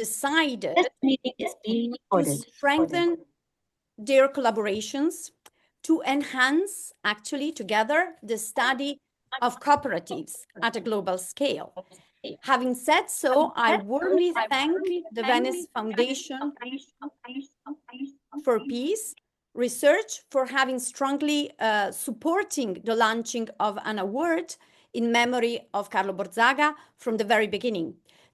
decided to strengthen their collaborations, to enhance, actually, together, the study of cooperatives at a global scale. Having said so, I warmly thank the Venice Foundation for Peace Research for having strongly supporting the launching of an award in memory of Carlo Borzaga from the very beginning.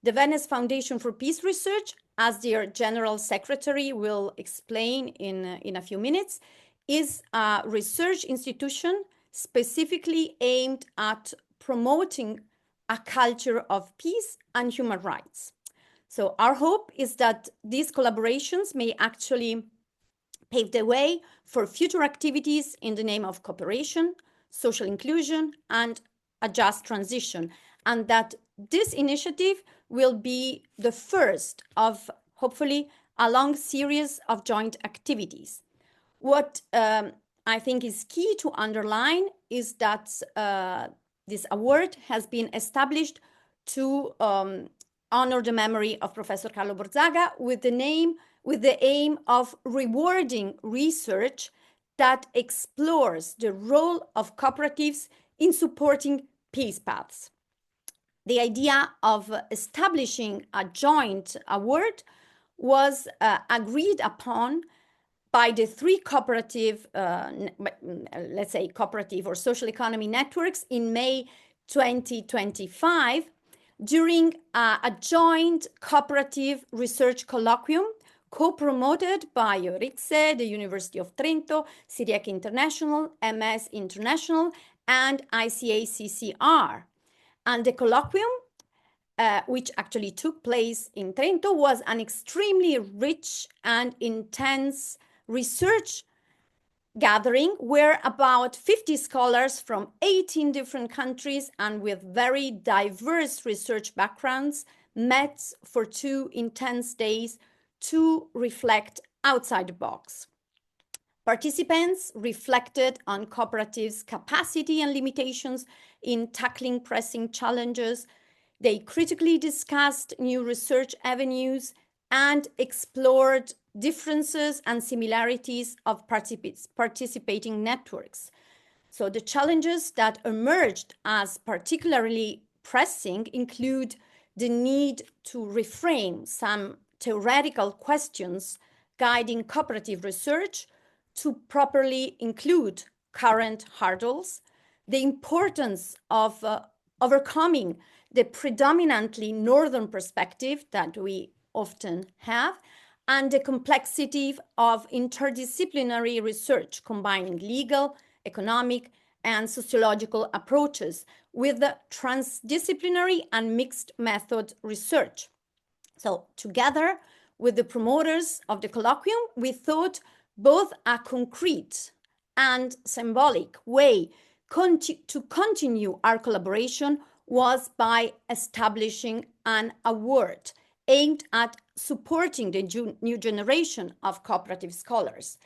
The Venice Foundation for Peace Research, as their General Secretary will explain in a few minutes, is a research institution specifically aimed at promoting a culture of peace and human rights. So our hope is that these collaborations may actually pave the way for future activities in the name of cooperation, social inclusion, and a just transition, and that this initiative will be the first of, hopefully, a long series of joint activities. What I think is key to underline is that this award has been established to honor the memory of Professor Carlo Borzaga with the aim of rewarding research that explores the role of cooperatives in supporting peace paths. The idea of establishing a joint award was agreed upon by the three cooperative, let's say cooperative or social economy networks in May 2025 during a joint cooperative research colloquium co-promoted by EURICSE, the University of Trento, CIRIEC International, EMES International, and ICA CCR. And the colloquium, which actually took place in Trento, was an extremely rich and intense research gathering where about 50 scholars from 18 different countries and with very diverse research backgrounds met for 2 intense days to reflect outside the box. Participants reflected on cooperatives' capacity and limitations in tackling pressing challenges. They critically discussed new research avenues and explored differences and similarities of participating networks. So the challenges that emerged as particularly pressing include the need to reframe some theoretical questions guiding cooperative research to properly include current hurdles, the importance of overcoming the predominantly northern perspective that we often have, and the complexity of interdisciplinary research, combining legal, economic, and sociological approaches with the transdisciplinary and mixed method research. So together with the promoters of the colloquium, we thought both a concrete and symbolic way to continue our collaboration was by establishing an award aimed at supporting the new generation of cooperative scholars.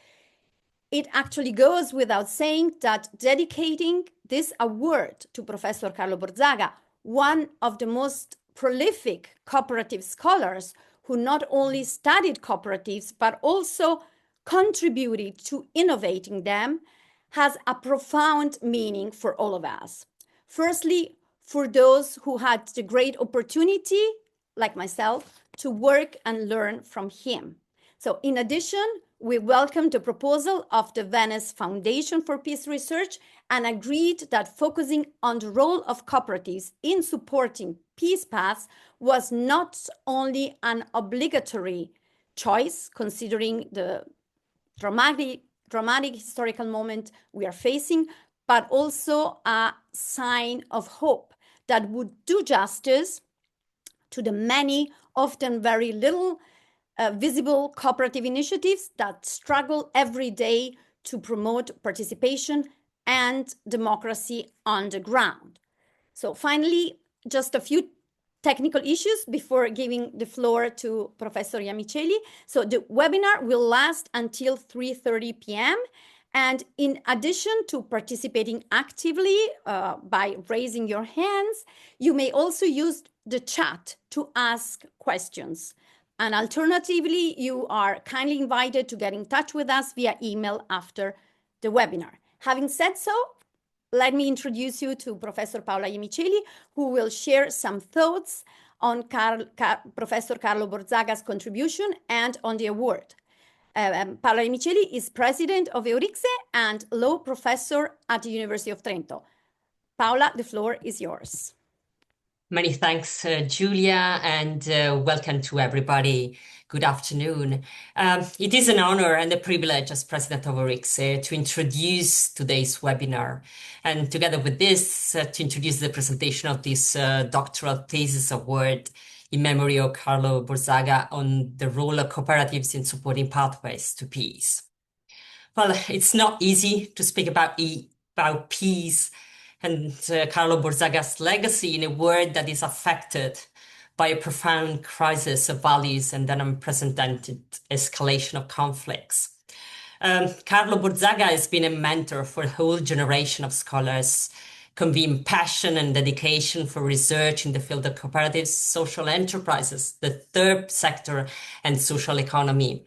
It actually goes without saying that dedicating this award to Professor Carlo Borzaga, one of the most prolific cooperative scholars who not only studied cooperatives but also contributed to innovating them, has a profound meaning for all of us. Firstly, for those who had the great opportunity, like myself, to work and learn from him. So in addition, we welcomed the proposal of the Venice Foundation for Peace Research and agreed that focusing on the role of cooperatives in supporting peace paths was not only an obligatory choice, considering the dramatic historical moment we are facing, but also a sign of hope that would do justice to the many, often very little visible cooperative initiatives that struggle every day to promote participation and democracy on the ground. So finally, just a few technical issues before giving the floor to Professor Iammicelli. So the webinar will last until 3:30 p.m. And in addition to participating actively by raising your hands, you may also use the chat to ask questions. And alternatively, you are kindly invited to get in touch with us via email after the webinar. Having said so, let me introduce you to Professor Paola Iemiceli, who will share some thoughts on Professor Carlo Borzaga's contribution and on the award. Paola Iemiceli is president of EURICSE and law professor at the University of Trento. Paola, the floor is yours. Many thanks, Julia, and welcome to everybody. Good afternoon. It is an honor and a privilege as president of EURICSE to introduce today's webinar, and together with this, to introduce the presentation of this Doctoral Thesis Award in memory of Carlo Borzaga on the role of cooperatives in supporting pathways to peace. Well, it's not easy to speak about peace and Carlo Borzaga's legacy in a world that is affected by a profound crisis of values and an unprecedented escalation of conflicts. Carlo Borzaga has been a mentor for a whole generation of scholars, conveying passion and dedication for research in the field of cooperatives, social enterprises, the third sector, and social economy.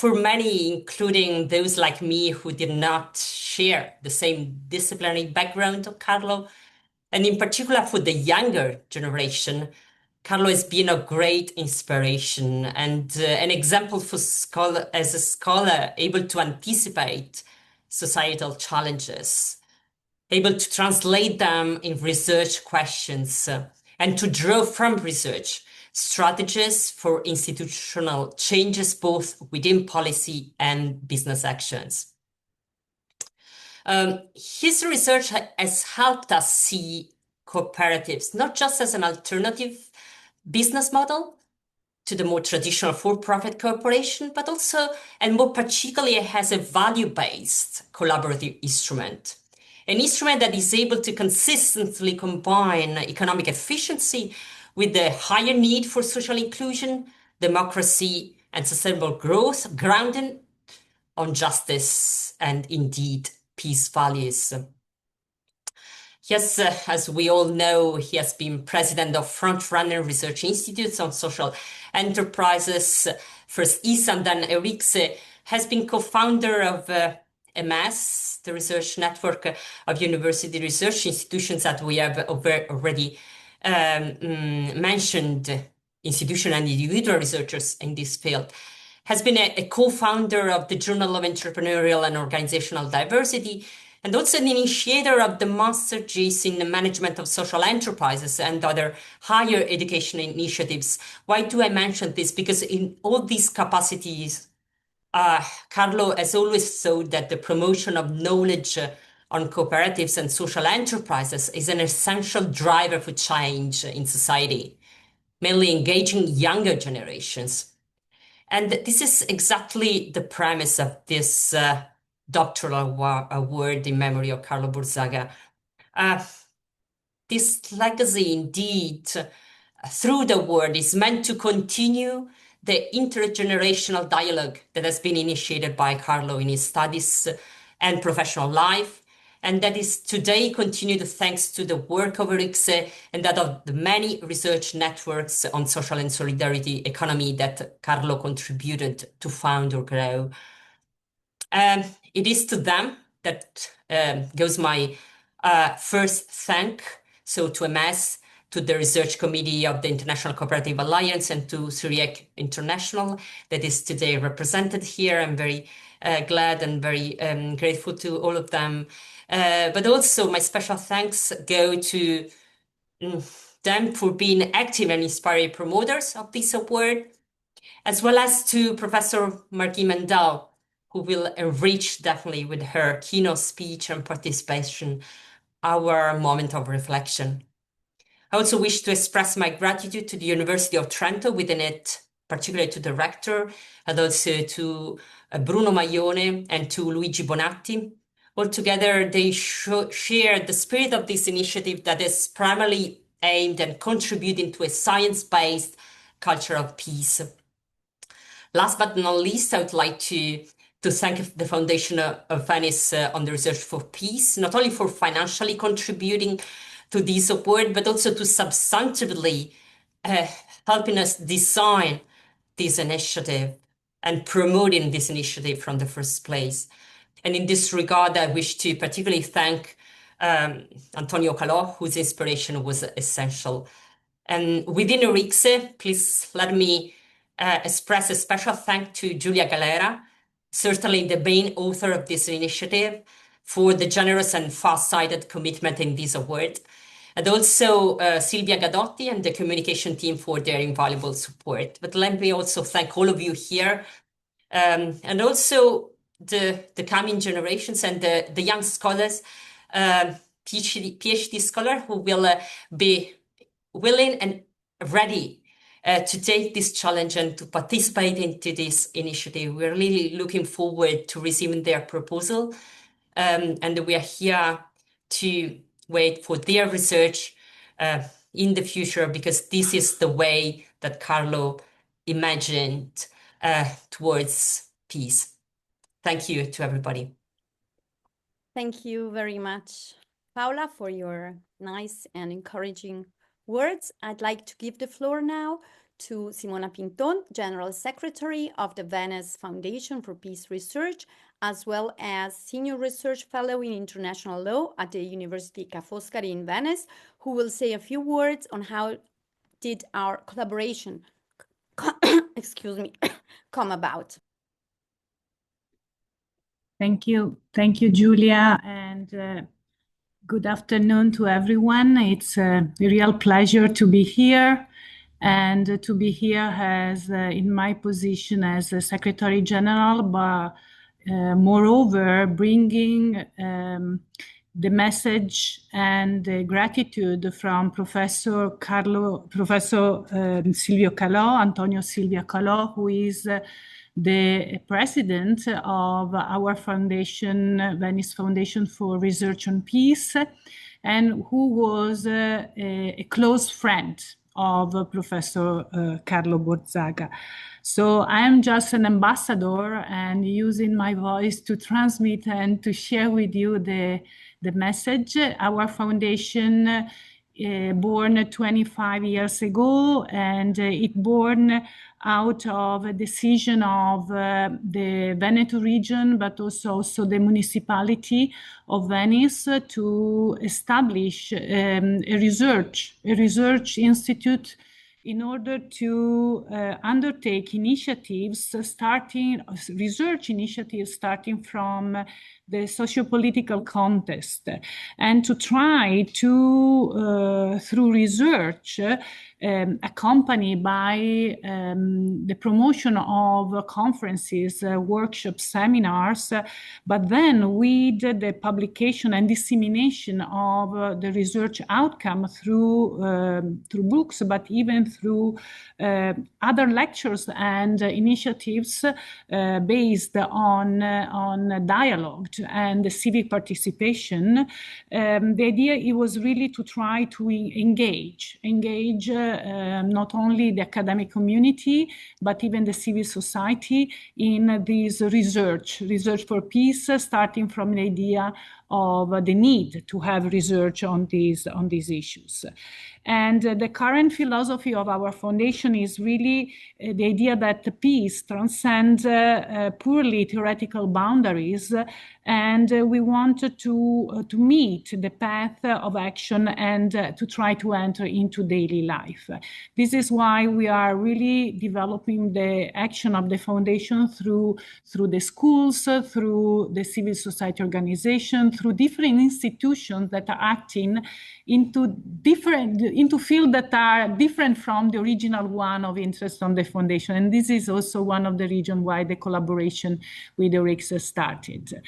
For many, including those like me who did not share the same disciplinary background of Carlo, and in particular for the younger generation, Carlo has been a great inspiration and an example for as a scholar able to anticipate societal challenges, able to translate them in research questions, and to draw from research strategies for institutional changes, both within policy and business actions. His research has helped us see cooperatives not just as an alternative business model to the more traditional for-profit corporation, but also, and more particularly, as a value-based collaborative instrument. An instrument that is able to consistently combine economic efficiency with the higher need for social inclusion, democracy, and sustainable growth, grounded on justice and indeed peace values. Yes, as we all know, he has been president of front-runner research institutes on social enterprises, first ESA and then EURICSE, has been co-founder of EMES, the research network of university research institutions that we have already mentioned, institutional and individual researchers in this field, has been a co-founder of the Journal of Entrepreneurial and Organizational Diversity, and also an initiator of the Master Gs in the Management of Social Enterprises and other higher education initiatives. Why do I mention this? Because in all these capacities, Carlo has always thought that the promotion of knowledge on cooperatives and social enterprises is an essential driver for change in society, mainly engaging younger generations. And this is exactly the premise of this doctoral award in memory of Carlo Borzaga. This legacy, indeed, through the award, is meant to continue the intergenerational dialogue that has been initiated by Carlo in his studies and professional life, and that is today continued thanks to the work of EURICSE and that of the many research networks on social and solidarity economy that Carlo contributed to found or grow. It is to them that goes my first thank, so to EMES, to the Research Committee of the International Cooperative Alliance, and to CIRIEC International that is today represented here. I'm very glad and very grateful to all of them. But also my special thanks go to them for being active and inspiring promoters of this award, as well as to Professor Marguerite Mendell, who will enrich definitely with her keynote speech and participation our moment of reflection. I also wish to express my gratitude to the University of Trento, within it, particularly to the rector, and also to Bruno Maione and to Luigi Bonatti. Altogether, they share the spirit of this initiative that is primarily aimed at contributing to a science-based culture of peace. Last but not least, I would like to thank the Foundation of Venice on the Research for Peace, not only for financially contributing to this award, but also to substantively helping us design this initiative and promoting this initiative from the first place. And in this regard, I wish to particularly thank Antonio Calò, whose inspiration was essential. And within EURICSE, please let me express a special thanks to Giulia Galera, certainly the main author of this initiative, for the generous and far-sighted commitment in this award, and also Silvia Gadotti and the communication team for their invaluable support. But let me also thank all of you here, and also the coming generations and the young scholars, PhD scholars who will be willing and ready to take this challenge and to participate into this initiative. We're really looking forward to receiving their proposal, and we are here to wait for their research in the future, because this is the way that Carlo imagined towards peace. Thank you to everybody. Thank you very much, Paola, for your nice and encouraging words. I'd like to give the floor now to Simona Pinton, General Secretary of the Venice Foundation for Peace Research, as well as Senior Research Fellow in International Law at the University Ca' Foscari in Venice, who will say a few words on how did our collaboration excuse me, come about. Thank you, Giulia, and good afternoon to everyone. It's a real pleasure to be here, and to be here as in my position as a Secretary General, but moreover bringing the message and the gratitude from Professor Silvio Calò, Antonio Silvio Calò, who is the president of our foundation, Venice Foundation for Research on Peace, and who was a close friend of Professor Carlo Borzaga. So I am just an ambassador and using my voice to transmit and to share with you the message. Our foundation born 25 years ago, and it born out of a decision of the Veneto region, but also the municipality of Venice to establish a research institute in order to undertake research initiatives starting from the socio-political context, and to try to, through research, accompanied by the promotion of conferences, workshops, seminars, but then with the publication and dissemination of the research outcome through books, but even through other lectures and initiatives based on dialogue and civic participation. The idea it was really to try to engage not only the academic community, but even the civil society in this research for peace, starting from the idea of the need to have research on these issues. And the current philosophy of our foundation is really the idea that peace transcends purely theoretical boundaries, and we wanted to meet the path of action and to try to enter into daily life. This is why we are really developing the action of the foundation through the schools, through the civil society organization, through different institutions that are acting into fields that are different from the original one of interest on the foundation. And this is also one of the reasons why the collaboration with EURICSE started.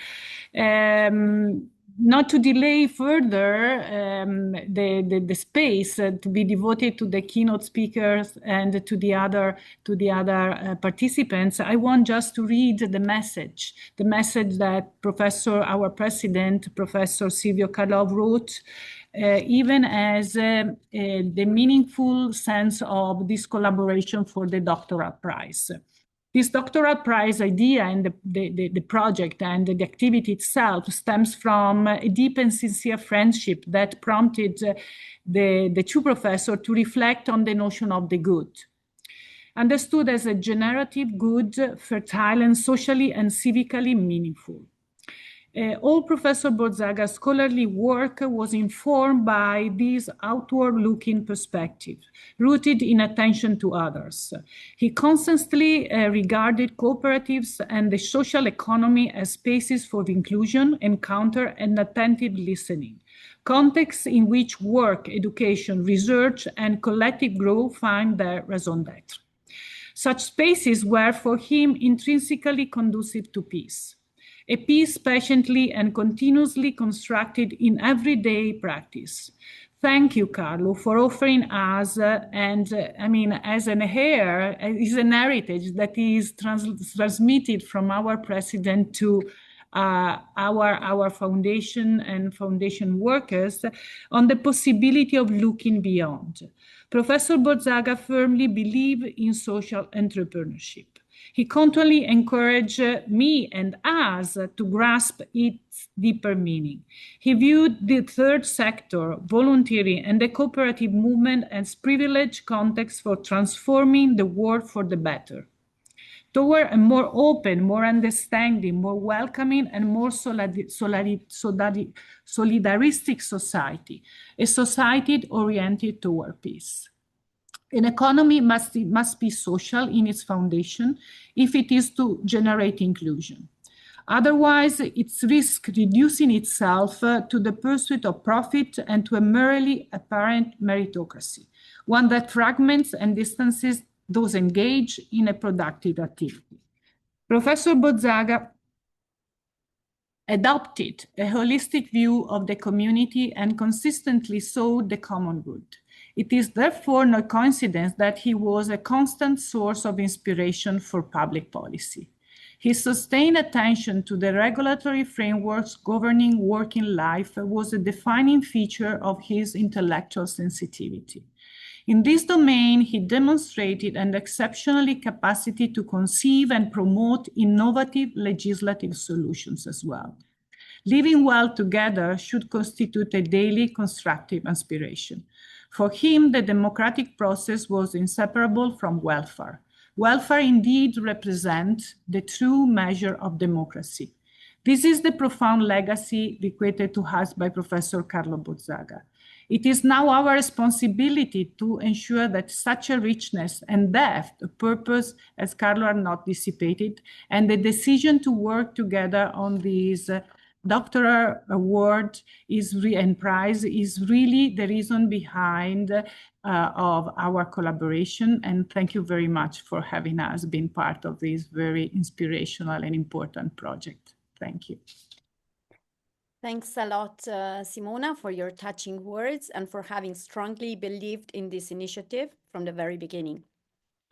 Not to delay further the space to be devoted to the keynote speakers and to the other participants, I want just to read the message that our president, Professor Silvio Calò, wrote, even as the meaningful sense of this collaboration for the doctoral prize. This doctoral prize idea and the project and the activity itself stems from a deep and sincere friendship that prompted the two professors to reflect on the notion of the good. understood as a generative good, fertile, and socially and civically meaningful. All Professor Borzaga's scholarly work was informed by this outward-looking perspective, rooted in attention to others. He constantly regarded cooperatives and the social economy as spaces for inclusion, encounter, and attentive listening, contexts in which work, education, research, and collective growth find their raison d'être. Such spaces were for him intrinsically conducive to peace. A peace patiently and continuously constructed in everyday practice. Thank you, Carlo, for offering us, as an heir, is an heritage that is transmitted from our president to our foundation and foundation workers on the possibility of looking beyond. Professor Borzaga firmly believed in social entrepreneurship. He constantly encouraged me and us to grasp its deeper meaning. He viewed the third sector, volunteering, and the cooperative movement as privileged contexts for transforming the world for the better, toward a more open, more understanding, more welcoming, and more solidaristic society, a society oriented toward peace. An economy must be social in its foundation if it is to generate inclusion. Otherwise, it risks reducing itself to the pursuit of profit and to a merely apparent meritocracy, one that fragments and distances those engaged in a productive activity. Professor Borzaga adopted a holistic view of the community and consistently sought the common good. It is therefore no coincidence that he was a constant source of inspiration for public policy. His sustained attention to the regulatory frameworks governing working life was a defining feature of his intellectual sensitivity. In this domain, he demonstrated an exceptional capacity to conceive and promote innovative legislative solutions as well. Living well together should constitute a daily constructive aspiration. For him, the democratic process was inseparable from welfare. Welfare indeed represents the true measure of democracy. This is the profound legacy bequeathed to us by Professor Carlo Borzaga. It is now our responsibility to ensure that such a richness and depth of purpose as Carlo are not dissipated, and the decision to work together on these Doctoral Award and prize is really the reason behind of our collaboration. And thank you very much for having us been part of this very inspirational and important project. Thank you. Thanks a lot, Simona, for your touching words and for having strongly believed in this initiative from the very beginning.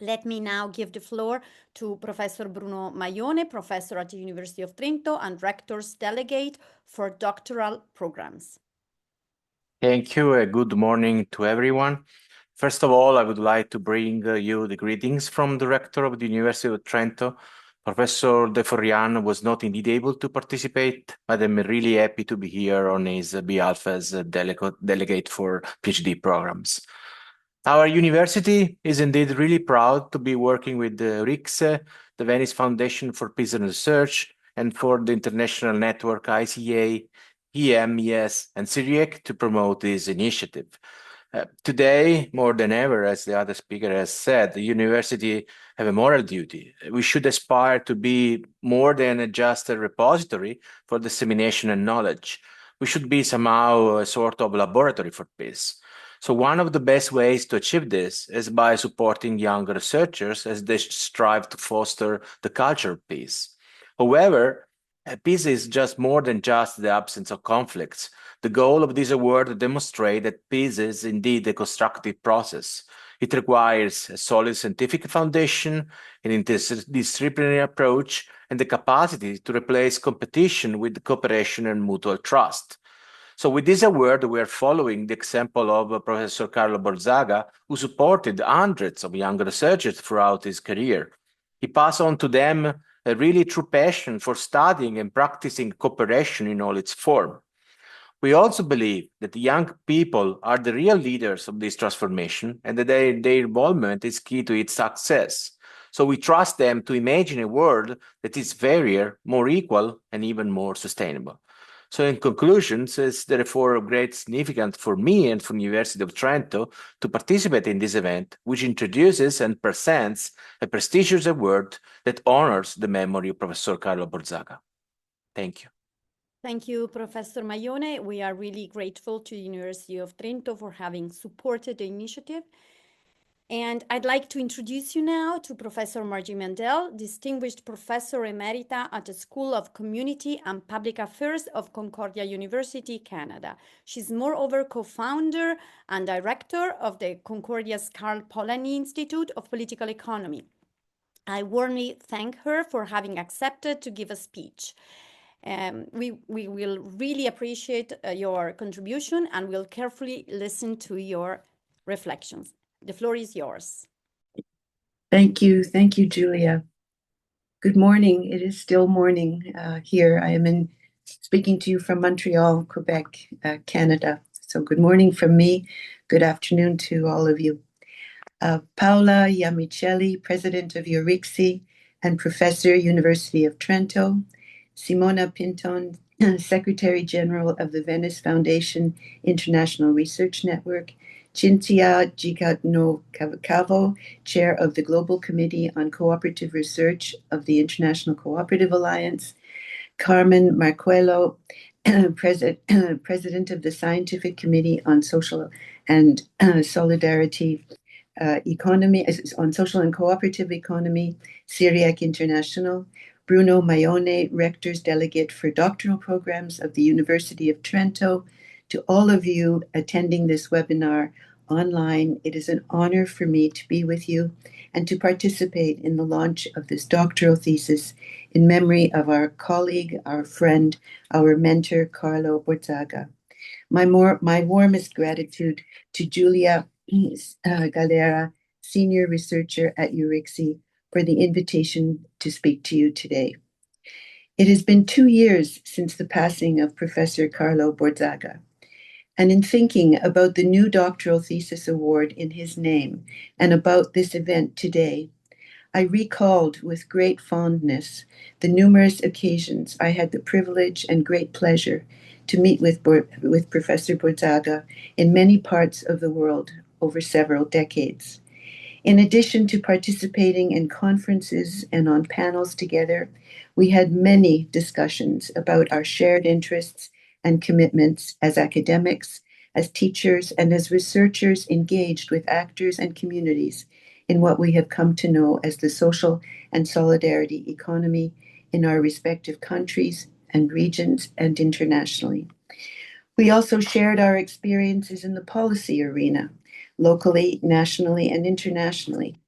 Let me now give the floor to Professor Bruno Maione, professor at the University of Trento and Rector's Delegate for Doctoral Programs. Thank you. Good morning to everyone. First of all, I would like to bring you the greetings from the Rector of the University of Trento. Professor De Florian was not indeed able to participate, but I'm really happy to be here on his behalf as a delegate for PhD programs. Our university is indeed really proud to be working with the EURICSE, the Venice Foundation for Peace and Research, and for the international network ICA, EMES, and CIRIEC to promote this initiative. Today, more than ever, as the other speaker has said, the university have a moral duty. We should aspire to be more than just a repository for dissemination and knowledge. We should be somehow a sort of laboratory for peace. So one of the best ways to achieve this is by supporting young researchers as they strive to foster the culture of peace. However, peace is just more than just the absence of conflicts. The goal of this award is to demonstrate that peace is indeed a constructive process. It requires a solid scientific foundation, an interdisciplinary approach, and the capacity to replace competition with cooperation and mutual trust. So with this award, we are following the example of Professor Carlo Borzaga, who supported hundreds of young researchers throughout his career. He passed on to them a really true passion for studying and practicing cooperation in all its form. We also believe that the young people are the real leaders of this transformation and that their involvement is key to its success. So we trust them to imagine a world that is fairer, more equal, and even more sustainable. So in conclusion, it's therefore of great significance for me and for the University of Trento to participate in this event, which introduces and presents a prestigious award that honors the memory of Professor Carlo Borzaga. Thank you. Thank you, Professor Maione. We are really grateful to the University of Trento for having supported the initiative. And I'd like to introduce you now to Professor Marguerite Mendell, Distinguished Professor Emerita at the School of Community and Public Affairs of Concordia University, Canada. She's moreover co-founder and director of the Concordia's Carl Polanyi Institute of Political Economy. I warmly thank her for having accepted to give a speech. We will really appreciate your contribution and will carefully listen to your reflections. The floor is yours. Thank you, Julia. Good morning. It is still morning here. I am speaking to you from Montreal, Quebec, Canada. So good morning from me. Good afternoon to all of you. Paola Iamicelli, President of EURICSE and Professor, University of Trento. Simona Pinton, Secretary General of the Venice Foundation International Research Network. Cinzia Gicano-Cavo, Chair of the Global Committee on Cooperative Research of the International Cooperative Alliance. Carmen Marcuello, President of the Scientific Committee on Social and Solidarity Economy, on Social and Cooperative Economy, CIRIEC International. Bruno Maione, Rector's Delegate for Doctoral Programs of the University of Trento. To all of you attending this webinar online, it is an honor for me to be with you and to participate in the launch of this doctoral thesis in memory of our colleague, our friend, our mentor, Carlo Borzaga. My warmest gratitude to Julia Galera, Senior Researcher at EURICSE, for the invitation to speak to you today. It has been 2 years since the passing of Professor Carlo Borzaga, and in thinking about the new Doctoral Thesis Award in his name and about this event today, I recalled with great fondness the numerous occasions I had the privilege and great pleasure to meet with Professor Borzaga in many parts of the world over several decades. In addition to participating in conferences and on panels together, we had many discussions about our shared interests and commitments as academics, as teachers, and as researchers engaged with actors and communities in what we have come to know as the social and solidarity economy in our respective countries and regions and internationally. We also shared our experiences in the policy arena, locally, nationally, and internationally,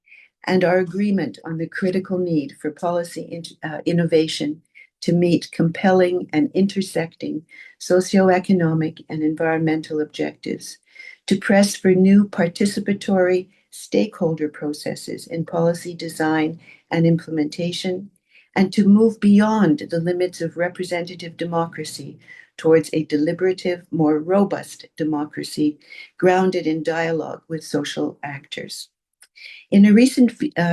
and our agreement on the critical need for policy innovation to meet compelling and intersecting socioeconomic and environmental objectives, to press for new participatory stakeholder processes in policy design and implementation, and to move beyond the limits of representative democracy towards a deliberative, more robust democracy grounded in dialogue with social actors. In a recent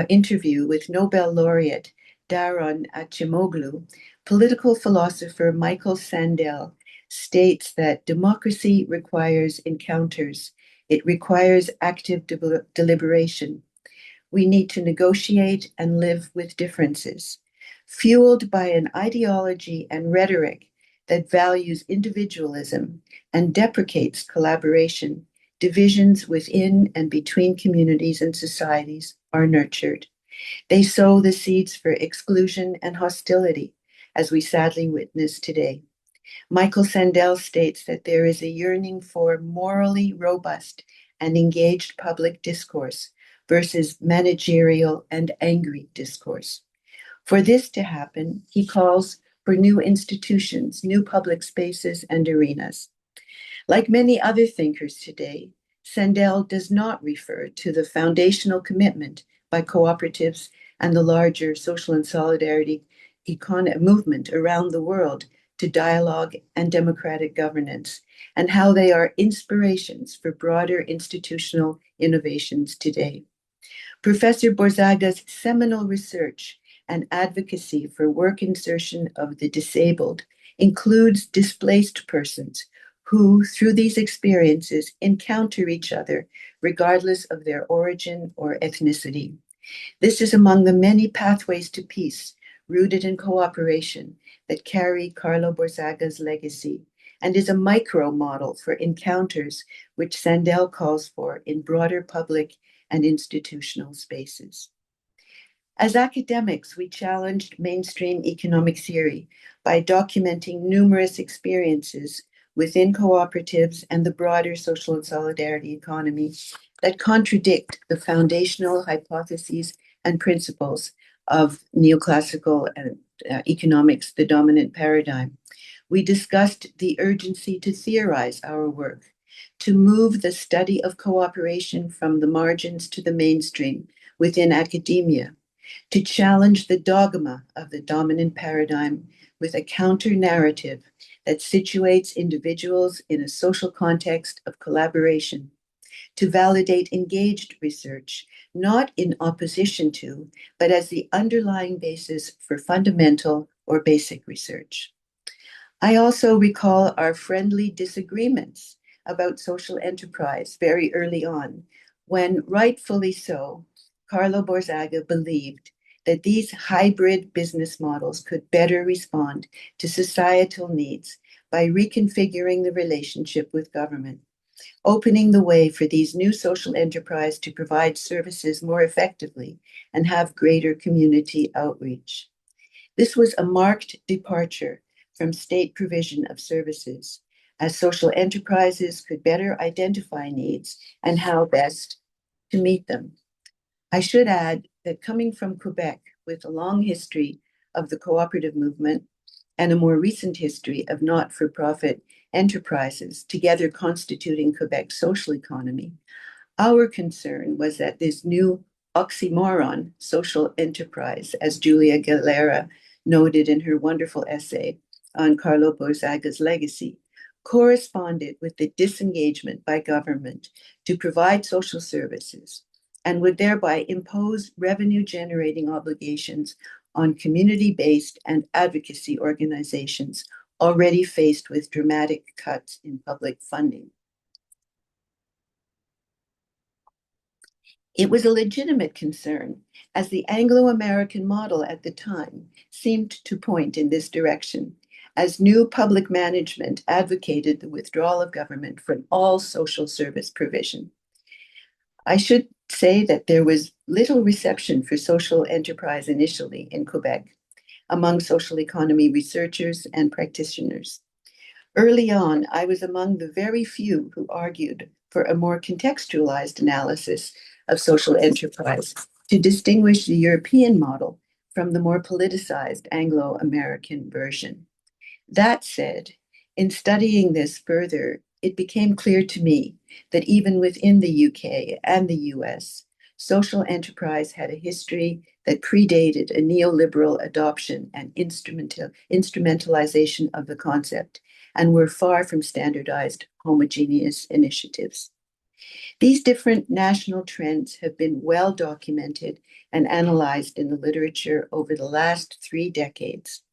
interview with Nobel laureate Daron Acemoglu, political philosopher Michael Sandel states that democracy requires encounters. It requires active deliberation. We need to negotiate and live with differences, fueled by an ideology and rhetoric that values individualism and deprecates collaboration. Divisions within and between communities and societies are nurtured. They sow the seeds for exclusion and hostility, as we sadly witness today. Michael Sandel states that there is a yearning for morally robust and engaged public discourse versus managerial and angry discourse. For this to happen, he calls for new institutions, new public spaces and arenas. Like many other thinkers today, Sandel does not refer to the foundational commitment by cooperatives and the larger social and solidarity movement around the world to dialogue and democratic governance, and how they are inspirations for broader institutional innovations today. Professor Borzaga's seminal research and advocacy for work insertion of the disabled includes displaced persons who, through these experiences, encounter each other regardless of their origin or ethnicity. This is among the many pathways to peace rooted in cooperation that carry Carlo Borzaga's legacy and is a micro model for encounters which Sandel calls for in broader public and institutional spaces. As academics, we challenged mainstream economic theory by documenting numerous experiences within cooperatives and the broader social and solidarity economy that contradict the foundational hypotheses and principles of neoclassical economics, the dominant paradigm. We discussed the urgency to theorize our work, to move the study of cooperation from the margins to the mainstream within academia, to challenge the dogma of the dominant paradigm with a counter-narrative that situates individuals in a social context of collaboration, to validate engaged research, not in opposition to, but as the underlying basis for fundamental or basic research. I also recall our friendly disagreements about social enterprise very early on, when, rightfully so, Carlo Borzaga believed that these hybrid business models could better respond to societal needs by reconfiguring the relationship with government, opening the way for these new social enterprise to provide services more effectively and have greater community outreach. This was a marked departure from state provision of services, as social enterprises could better identify needs and how best to meet them. I should add that coming from Quebec, with a long history of the cooperative movement and a more recent history of not-for-profit enterprises, together constituting Quebec's social economy, our concern was that this new oxymoron, social enterprise, as Julia Galera noted in her wonderful essay on Carlo Borzaga's legacy, corresponded with the disengagement by government to provide social services and would thereby impose revenue-generating obligations on community-based and advocacy organizations already faced with dramatic cuts in public funding. It was a legitimate concern, as the Anglo-American model at the time seemed to point in this direction, as new public management advocated the withdrawal of government from all social service provision. I should say that there was little reception for social enterprise initially in Quebec among social economy researchers and practitioners. Early on, I was among the very few who argued for a more contextualized analysis of social enterprise to distinguish the European model from the more politicized Anglo-American version. That said, in studying this further, it became clear to me that even within the UK and the US, social enterprise had a history that predated a neoliberal adoption and instrumentalization of the concept, and were far from standardized, homogeneous initiatives. These different national trends have been well documented and analyzed in the literature over the last 3 decades,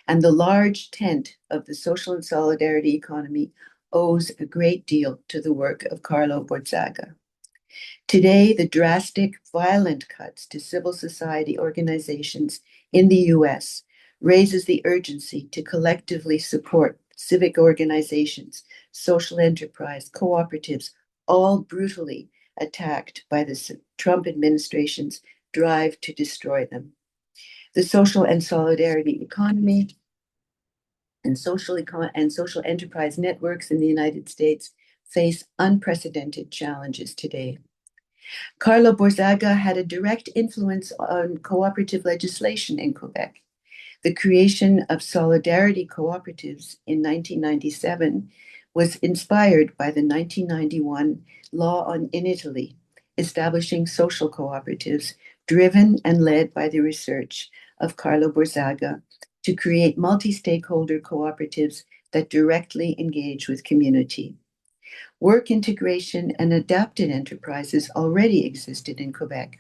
and the large tent of the social and solidarity economy owes a great deal to the work of Carlo Borzaga. Today, the drastic, violent cuts to civil society organizations in the US raises the urgency to collectively support civic organizations, social enterprise, cooperatives, all brutally attacked by the Trump administration's drive to destroy them. The social and solidarity economy and social enterprise networks in the United States face unprecedented challenges today. Carlo Borzaga had a direct influence on cooperative legislation in Quebec. The creation of solidarity cooperatives in 1997 was inspired by the 1991 law in Italy, establishing social cooperatives driven and led by the research of Carlo Borzaga to create multi-stakeholder cooperatives that directly engage with community. Work integration and adapted enterprises already existed in Quebec,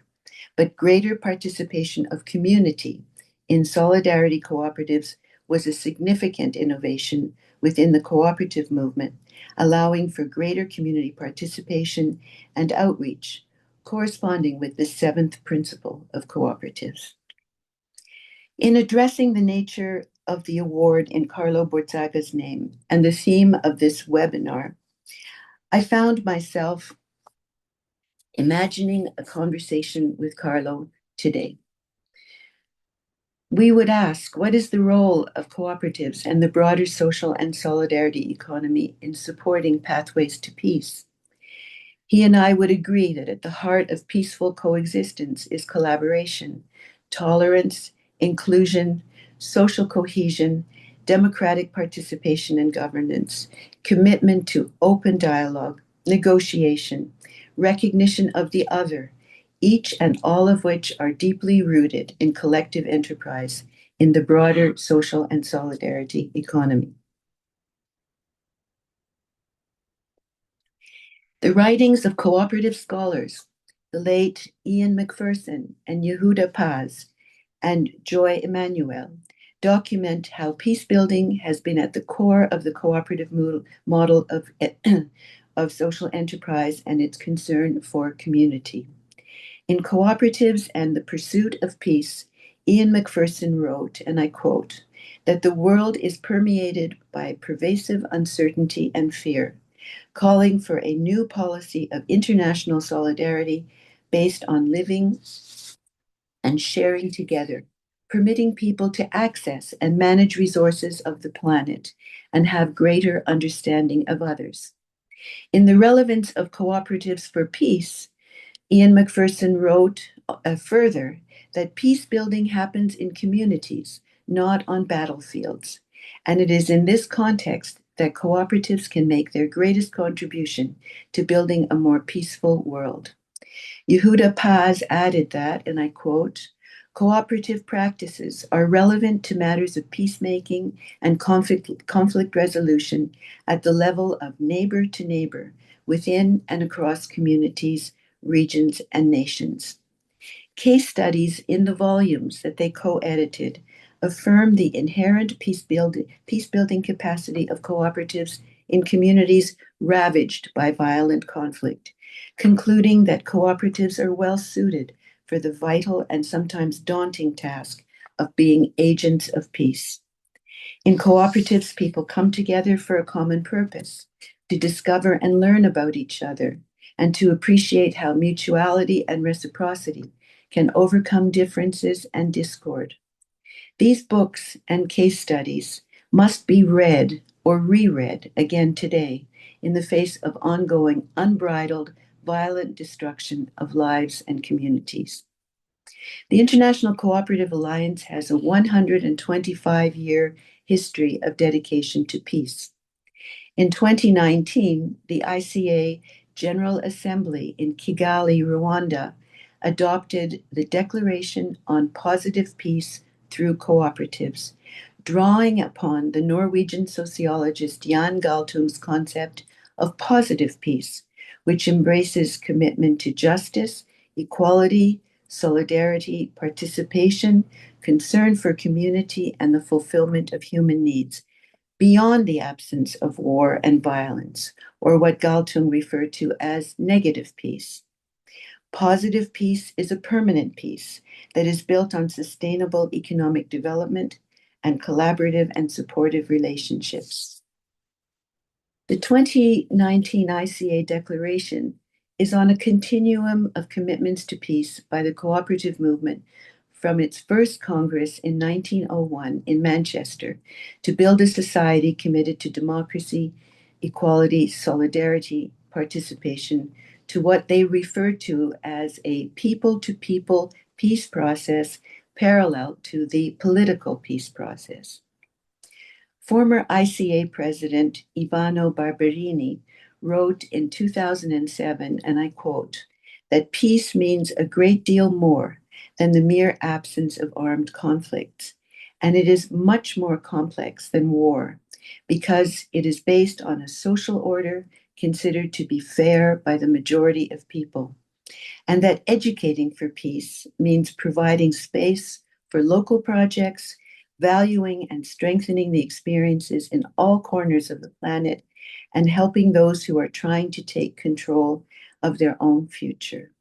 but greater participation of community in solidarity cooperatives was a significant innovation within the cooperative movement, allowing for greater community participation and outreach, corresponding with the seventh principle of cooperatives. In addressing the nature of the award in Carlo Borzaga's name and the theme of this webinar, I found myself imagining a conversation with Carlo today. We would ask, what is the role of cooperatives and the broader social and solidarity economy in supporting pathways to peace? He and I would agree that at the heart of peaceful coexistence is collaboration, tolerance, inclusion, social cohesion, democratic participation and governance, commitment to open dialogue, negotiation, recognition of the other, each and all of which are deeply rooted in collective enterprise in the broader social and solidarity economy. The writings of cooperative scholars, the late Ian McPherson and Yehuda Paz and Joy Emmanuel, document how peace building has been at the core of the cooperative model of social enterprise and its concern for community. In Cooperatives and the Pursuit of Peace, Ian McPherson wrote, and I quote, that the world is permeated by pervasive uncertainty and fear, calling for a new policy of international solidarity based on living and sharing together, permitting people to access and manage resources of the planet and have greater understanding of others. In The Relevance of Cooperatives for Peace, Ian McPherson wrote further that peace building happens in communities, not on battlefields. And it is in this context that cooperatives can make their greatest contribution to building a more peaceful world. Yehuda Paz added that, and I quote, cooperative practices are relevant to matters of peacemaking and conflict resolution at the level of neighbor to neighbor, within and across communities, regions, and nations. Case studies in the volumes that they co-edited affirm the inherent peace-building capacity of cooperatives in communities ravaged by violent conflict, concluding that cooperatives are well suited for the vital and sometimes daunting task of being agents of peace. In cooperatives, people come together for a common purpose, to discover and learn about each other, and to appreciate how mutuality and reciprocity can overcome differences and discord. These books and case studies must be read or reread again today in the face of ongoing, unbridled, violent destruction of lives and communities. The International Cooperative Alliance has a 125-year history of dedication to peace. In 2019, the ICA General Assembly in Kigali, Rwanda, adopted the Declaration on Positive Peace through Cooperatives, drawing upon the Norwegian sociologist Jan Galtung's concept of positive peace, which embraces commitment to justice, equality, solidarity, participation, concern for community, and the fulfillment of human needs, beyond the absence of war and violence, or what Galtung referred to as negative peace. Positive peace is a permanent peace that is built on sustainable economic development and collaborative and supportive relationships. The 2019 ICA Declaration is on a continuum of commitments to peace by the cooperative movement from its first Congress in 1901 in Manchester to build a society committed to democracy, equality, solidarity, participation, to what they refer to as a people-to-people peace process parallel to the political peace process. Former ICA President Ivano Barberini wrote in 2007, and I quote, that peace means a great deal more than the mere absence of armed conflicts, and it is much more complex than war because it is based on a social order considered to be fair by the majority of people, and that educating for peace means providing space for local projects, valuing and strengthening the experiences in all corners of the planet, and helping those who are trying to take control of their own future.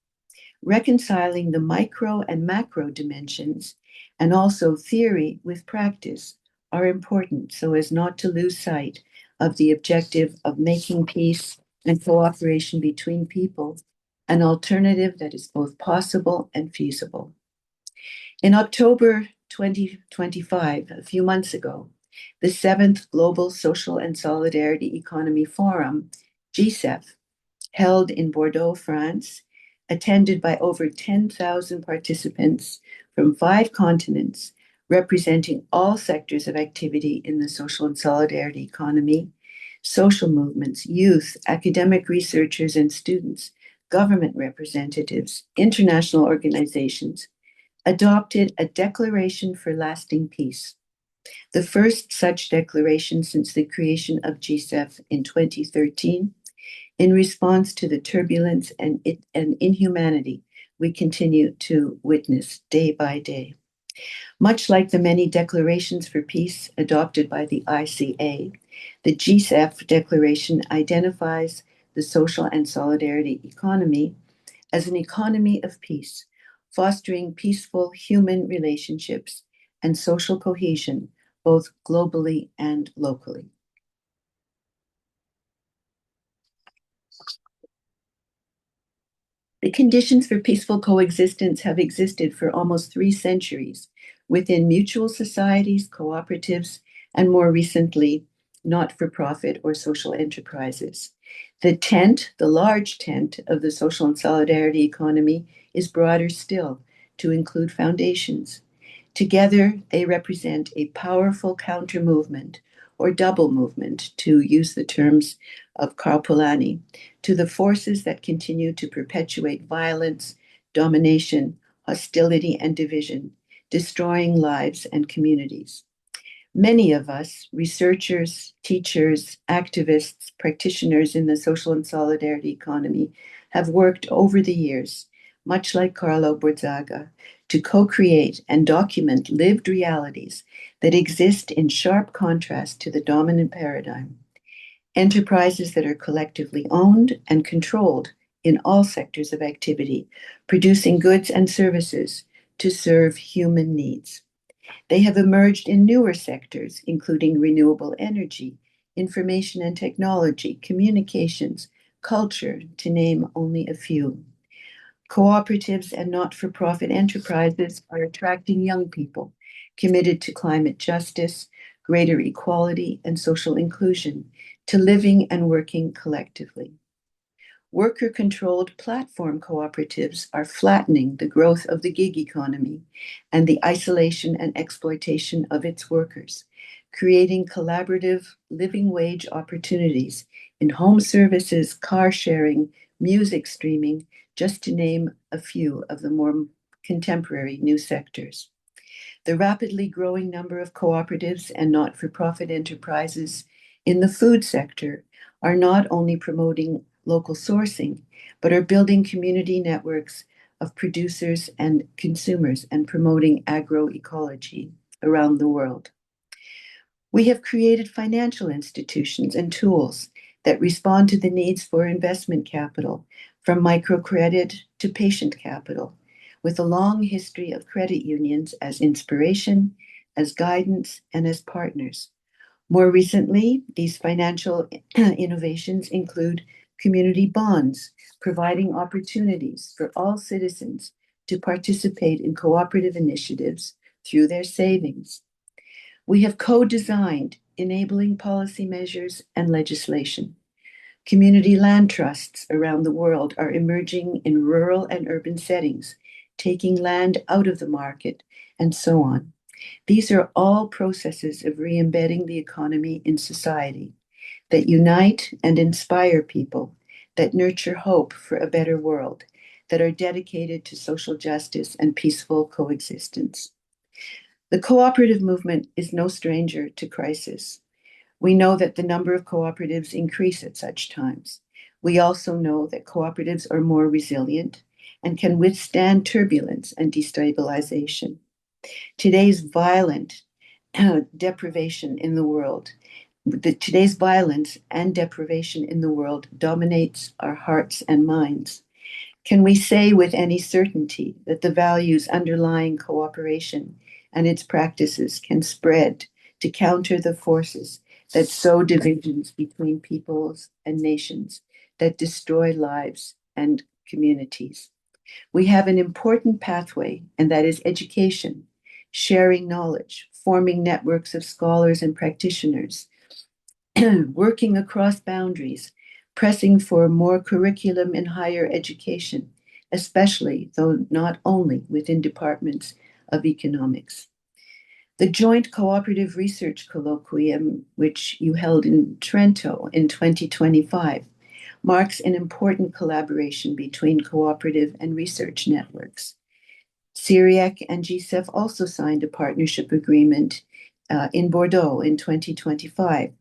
Reconciling the micro and macro dimensions and also theory with practice are important so as not to lose sight of the objective of making peace and cooperation between people an alternative that is both possible and feasible. In October 2025, a few months ago, the 7th Global Social and Solidarity Economy Forum, GCEF, held in Bordeaux, France, attended by over 10,000 participants from 5 continents, representing all sectors of activity in the social and solidarity economy, social movements, youth, academic researchers and students, government representatives, international organizations, adopted a declaration for lasting peace, the first such declaration since the creation of GCEF in 2013, in response to the turbulence and inhumanity we continue to witness day by day. Much like the many declarations for peace adopted by the ICA, the GCEF declaration identifies the social and solidarity economy as an economy of peace, fostering peaceful human relationships and social cohesion, both globally and locally. The conditions for peaceful coexistence have existed for almost 3 centuries within mutual societies, cooperatives, and more recently, not-for-profit or social enterprises. The tent, the large tent of the social and solidarity economy, is broader still to include foundations. Together, they represent a powerful counter-movement or double movement, to use the terms of Karl Polanyi, to the forces that continue to perpetuate violence, domination, hostility, and division, destroying lives and communities. Many of us, researchers, teachers, activists, practitioners in the social and solidarity economy, have worked over the years, much like Carlo Borzaga, to co-create and document lived realities that exist in sharp contrast to the dominant paradigm. Enterprises that are collectively owned and controlled in all sectors of activity, producing goods and services to serve human needs. They have emerged in newer sectors, including renewable energy, information and technology, communications, culture, to name only a few. Cooperatives and not-for-profit enterprises are attracting young people committed to climate justice, greater equality, and social inclusion, to living and working collectively. Worker-controlled platform cooperatives are flattening the growth of the gig economy and the isolation and exploitation of its workers, creating collaborative living wage opportunities in home services, car sharing, music streaming, just to name a few of the more contemporary new sectors. The rapidly growing number of cooperatives and not-for-profit enterprises in the food sector are not only promoting local sourcing, but are building community networks of producers and consumers and promoting agroecology around the world. We have created financial institutions and tools that respond to the needs for investment capital, from microcredit to patient capital, with a long history of credit unions as inspiration, as guidance, and as partners. More recently, these financial innovations include community bonds, providing opportunities for all citizens to participate in cooperative initiatives through their savings. We have co-designed enabling policy measures and legislation. Community land trusts around the world are emerging in rural and urban settings, taking land out of the market, and so on. These are all processes of re-embedding the economy in society that unite and inspire people, that nurture hope for a better world, that are dedicated to social justice and peaceful coexistence. The cooperative movement is no stranger to crisis. We know that the number of cooperatives increase at such times. We also know that cooperatives are more resilient and can withstand turbulence and destabilization. Today's violent deprivation in the world, today's violence and deprivation in the world dominates our hearts and minds. Can we say with any certainty that the values underlying cooperation and its practices can spread to counter the forces that sow divisions between peoples and nations, that destroy lives and communities? We have an important pathway, and that is education, sharing knowledge, forming networks of scholars and practitioners, working across boundaries, pressing for more curriculum in higher education, especially, though not only, within departments of economics. The Joint Cooperative Research Colloquium, which you held in Trento in 2025, marks an important collaboration between cooperative and research networks. CIRIEC and GCEF also signed a partnership agreement in Bordeaux in 2025,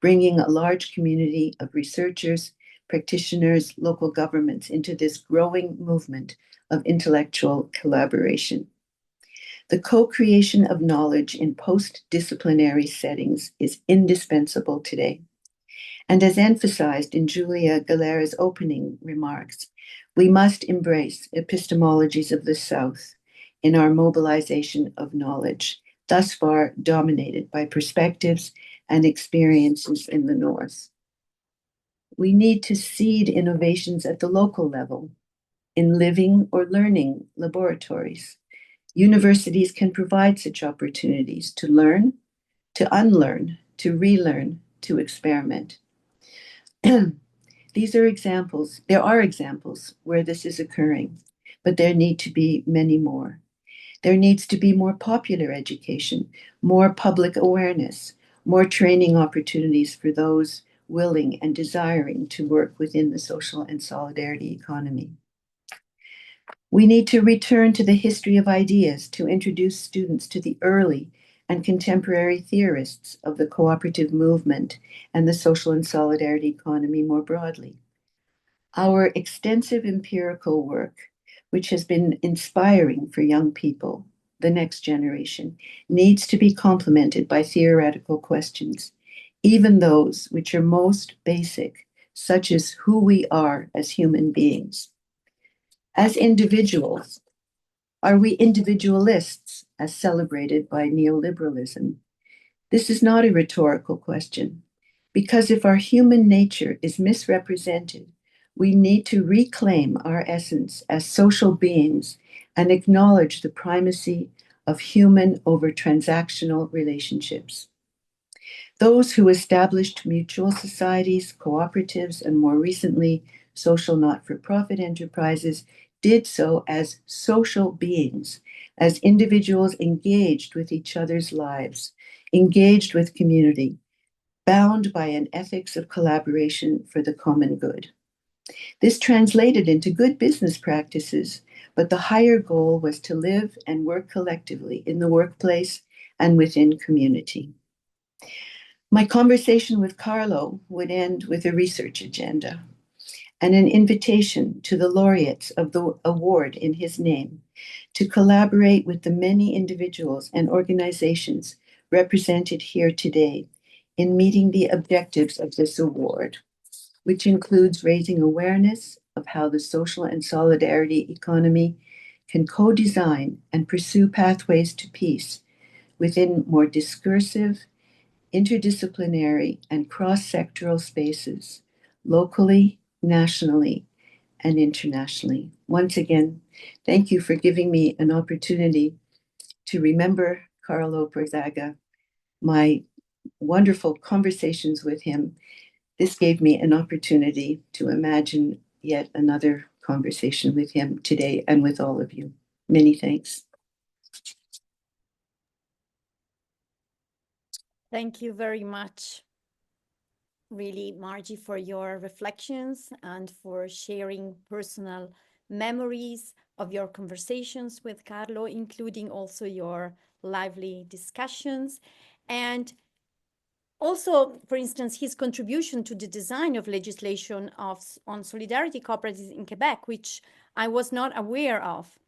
bringing a large community of researchers, practitioners, local governments into this growing movement of intellectual collaboration. The co-creation of knowledge in post-disciplinary settings is indispensable today. And as emphasized in Julia Galera's opening remarks, we must embrace epistemologies of the South in our mobilization of knowledge, thus far dominated by perspectives and experiences in the North. We need to seed innovations at the local level, in living or learning laboratories. Universities can provide such opportunities to learn, to unlearn, to relearn, to experiment. These are examples. There are examples where this is occurring, but there need to be many more. There needs to be more popular education, more public awareness, more training opportunities for those willing and desiring to work within the social and solidarity economy. We need to return to the history of ideas to introduce students to the early and contemporary theorists of the cooperative movement and the social and solidarity economy more broadly. Our extensive empirical work, which has been inspiring for young people, the next generation, needs to be complemented by theoretical questions, even those which are most basic, such as who we are as human beings. As individuals, are we individualists, as celebrated by neoliberalism? This is not a rhetorical question, because if our human nature is misrepresented, we need to reclaim our essence as social beings and acknowledge the primacy of human over transactional relationships. Those who established mutual societies, cooperatives, and more recently, social not-for-profit enterprises did so as social beings, as individuals engaged with each other's lives, engaged with community, bound by an ethics of collaboration for the common good. This translated into good business practices, but the higher goal was to live and work collectively in the workplace and within community. My conversation with Carlo would end with a research agenda and an invitation to the laureates of the award in his name to collaborate with the many individuals and organizations represented here today in meeting the objectives of this award, which includes raising awareness of how the social and solidarity economy can co-design and pursue pathways to peace within more discursive, interdisciplinary, and cross-sectoral spaces, locally, nationally, and internationally. Once again, thank you for giving me an opportunity to remember Carlo Borzaga, my wonderful conversations with him. This gave me an opportunity to imagine yet another conversation with him today and with all of you. Many thanks. Thank you very much, really, Margie, for your reflections and for sharing personal memories of your conversations with Carlo, including also your lively discussions. And also, for instance, his contribution to the design of legislation on solidarity cooperatives in Quebec, which I was not aware of.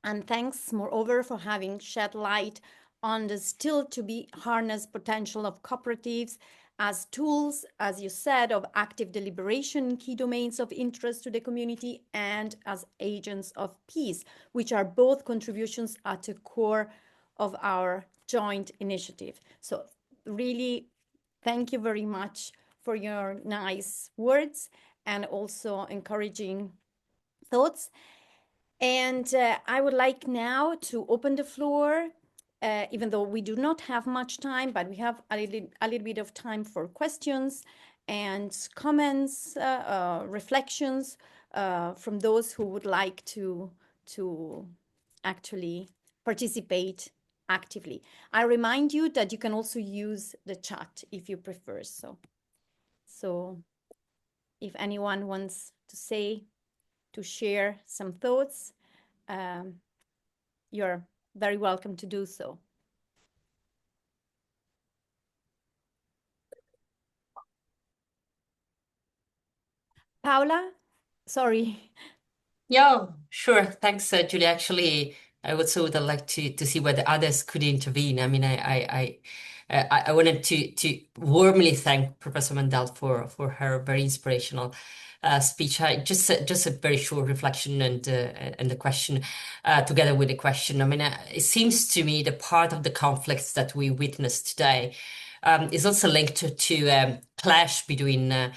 And thanks, moreover, for having shed light on the still to be harnessed potential of cooperatives as tools, as you said, of active deliberation in key domains of interest to the community and as agents of peace, which are both contributions at the core of our joint initiative. So really, thank you very much for your nice words and also encouraging thoughts. And I would like now to open the floor, even though we do not have much time, but we have a little bit of time for questions and comments, reflections from those who would like to actually participate actively. I remind you that you can also use the chat if you prefer. So if anyone wants to share some thoughts, you're very welcome to do so. Paula, sorry. Yeah, sure. Thanks, Julia. Actually, I also would like to see whether others could intervene. I mean, I wanted to warmly thank Professor Mendell for her very inspirational speech. Just a very short reflection and the question together with the question. I mean, it seems to me that part of the conflicts that we witnessed today is also linked to clash between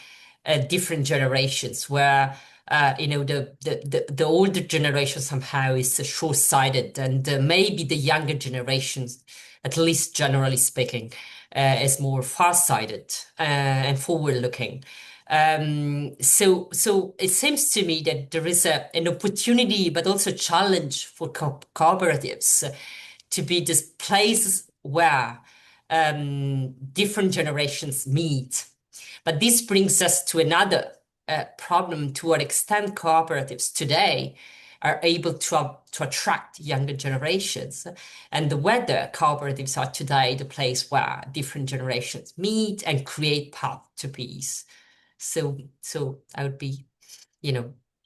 different generations, where the older generation somehow is short-sighted, and maybe the younger generations, at least generally speaking, is more far-sighted and forward-looking. So it seems to me that there is an opportunity, but also a challenge for cooperatives to be these places where different generations meet. But this brings us to another problem: to what extent cooperatives today are able to attract younger generations, and whether cooperatives are today the place where different generations meet and create path to peace. So I would be,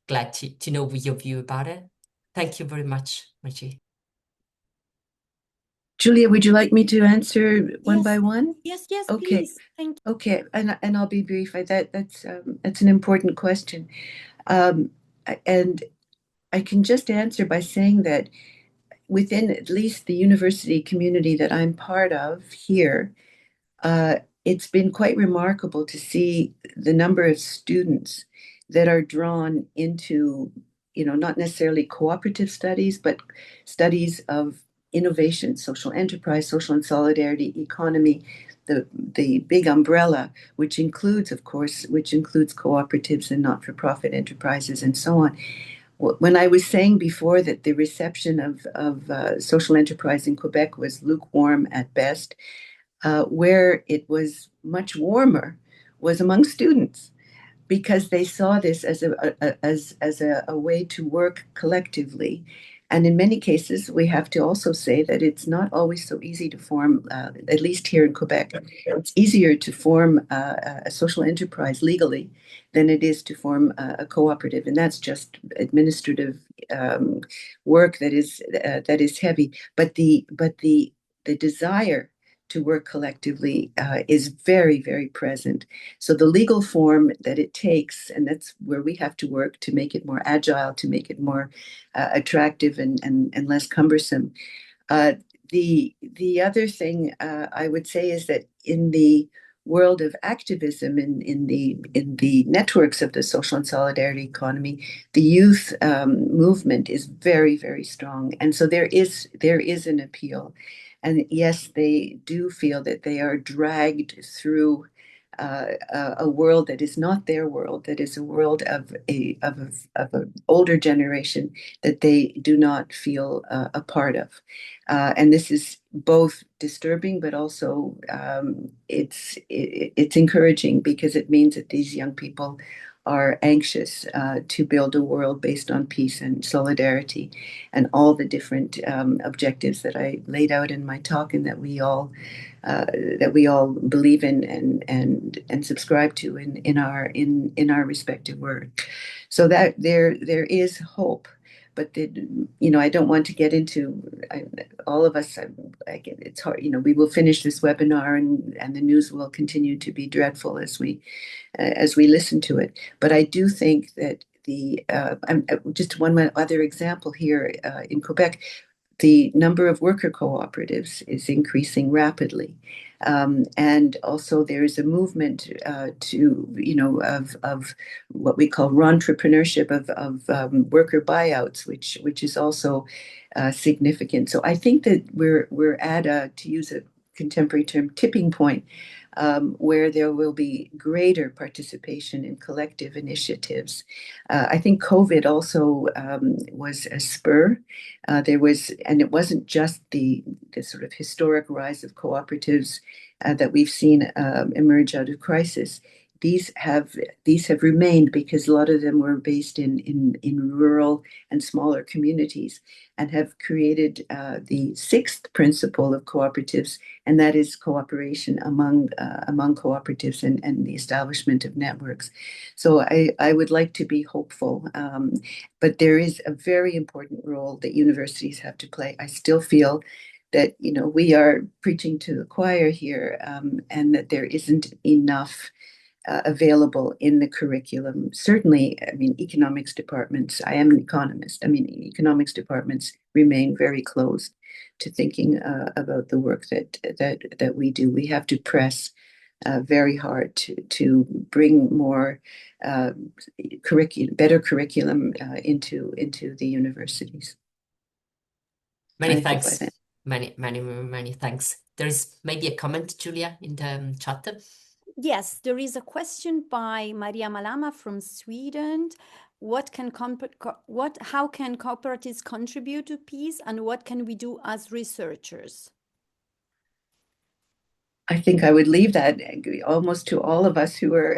glad to know your view about it. Thank you very much, Margie. Julia, would you like me to answer one by one? Yes, Okay. please. Thank you. Okay, and I'll be brief. That's an important question, and I can just answer by saying that within at least the university community that I'm part of here, it's been quite remarkable to see the number of students that are drawn into, not necessarily cooperative studies, but studies of innovation, social enterprise, social and solidarity economy, the big umbrella, which includes cooperatives and not-for-profit enterprises and so on. When I was saying before that the reception of social enterprise in Quebec was lukewarm at best, where it was much warmer was among students, because they saw this as a way to work collectively. And in many cases, we have to also say that it's not always so easy to form, at least here in Quebec, it's easier to form a social enterprise legally than it is to form a cooperative. And that's just administrative work that is heavy. But the desire to work collectively is very, very present. So the legal form that it takes, and that's where we have to work to make it more agile, to make it more attractive and less cumbersome. The other thing I would say is that in the world of activism, in the networks of the social and solidarity economy, the youth movement is very, very strong, and so there is an appeal. And yes, they do feel that they are dragged through a world that is not their world, that is a world of an older generation that they do not feel a part of. And this is both disturbing, but also it's encouraging, because it means that these young people are anxious to build a world based on peace and solidarity, and all the different objectives that I laid out in my talk, and that we all believe in and subscribe to in our respective work. So that there is hope. But I don't want to get into all of us. It's hard. We will finish this webinar, and the news will continue to be dreadful as we listen to it. But I do think that just one other example here in Quebec. The number of worker cooperatives is increasing rapidly. And also there is a movement of what we call entrepreneurship of worker buyouts, which is also significant. So I think that we're at to use a contemporary term, tipping point, where there will be greater participation in collective initiatives. I think COVID also was a spur. And it wasn't just the sort of historic rise of cooperatives that we've seen emerge out of crisis. These have remained because a lot of them were based in rural and smaller communities, and have created the sixth principle of cooperatives, and that is cooperation among cooperatives and the establishment of networks. So I would like to be hopeful, but there is a very important role that universities have to play. I still feel that we are preaching to the choir here, and that there isn't enough available in the curriculum. Certainly, economics departments, I am an economist, economics departments remain very closed to thinking about the work that we do. We have to press very hard to bring more better curriculum into the universities. Many thanks. Many thanks. There's maybe a comment, Julia, in the chat. Yes, there is a question by Maria Malama from Sweden. How can cooperatives contribute to peace, and what can we do as researchers? I think I would leave that almost to all of us who are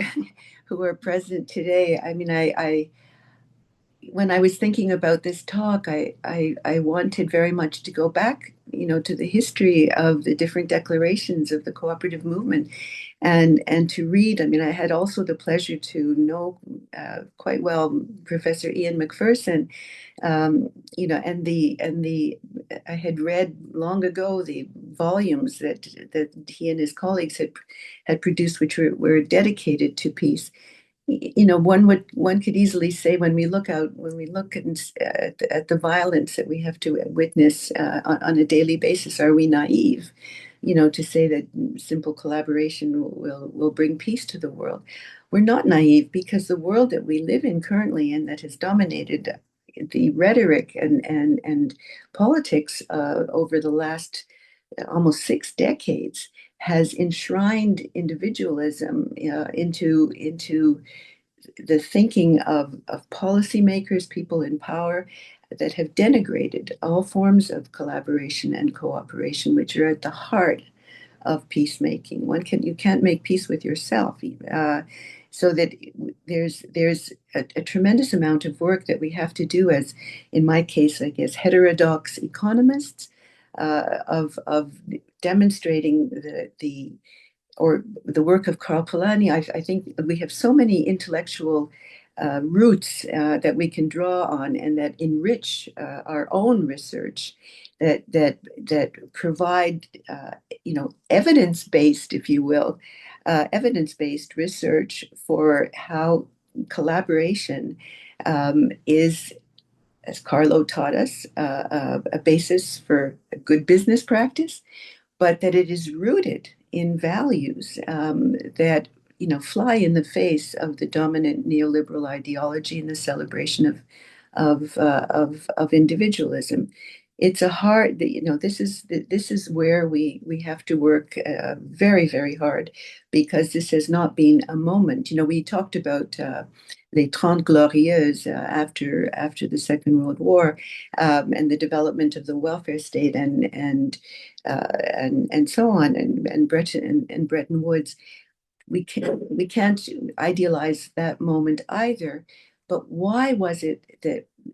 present today. When I was thinking about this talk, I wanted very much to go back, to the history of the different declarations of the cooperative movement, and to read. I had also the pleasure to know quite well Professor Ian Macpherson, and I had read long ago the volumes that he and his colleagues had produced, which were dedicated to peace. One could easily say, when we look at the violence that we have to witness on a daily basis, are we naive? To say that simple collaboration will bring peace to the world. We're not naive, because the world that we live in currently, and that has dominated the rhetoric and politics over the last almost 6 decades, has enshrined individualism into the thinking of policymakers, people in power, that have denigrated all forms of collaboration and cooperation, which are at the heart of peacemaking. You can't make peace with yourself. So that there's a tremendous amount of work that we have to do, as in my case, I guess, heterodox economists, of demonstrating the work of Karl Polanyi. I think we have so many intellectual roots that we can draw on, and that enrich our own research, that provide evidence-based, if you will, evidence-based research for how collaboration is, as Carlo taught us, a basis for a good business practice, but that it is rooted in values that fly in the face of the dominant neoliberal ideology and the celebration of individualism. It's a hard, this is where we have to work very, very hard, because this has not been a moment. We talked about les 30 Glorieuses after the Second World War, and the development of the welfare state and so on, and Bretton Woods. we can't idealize that moment either. But why was it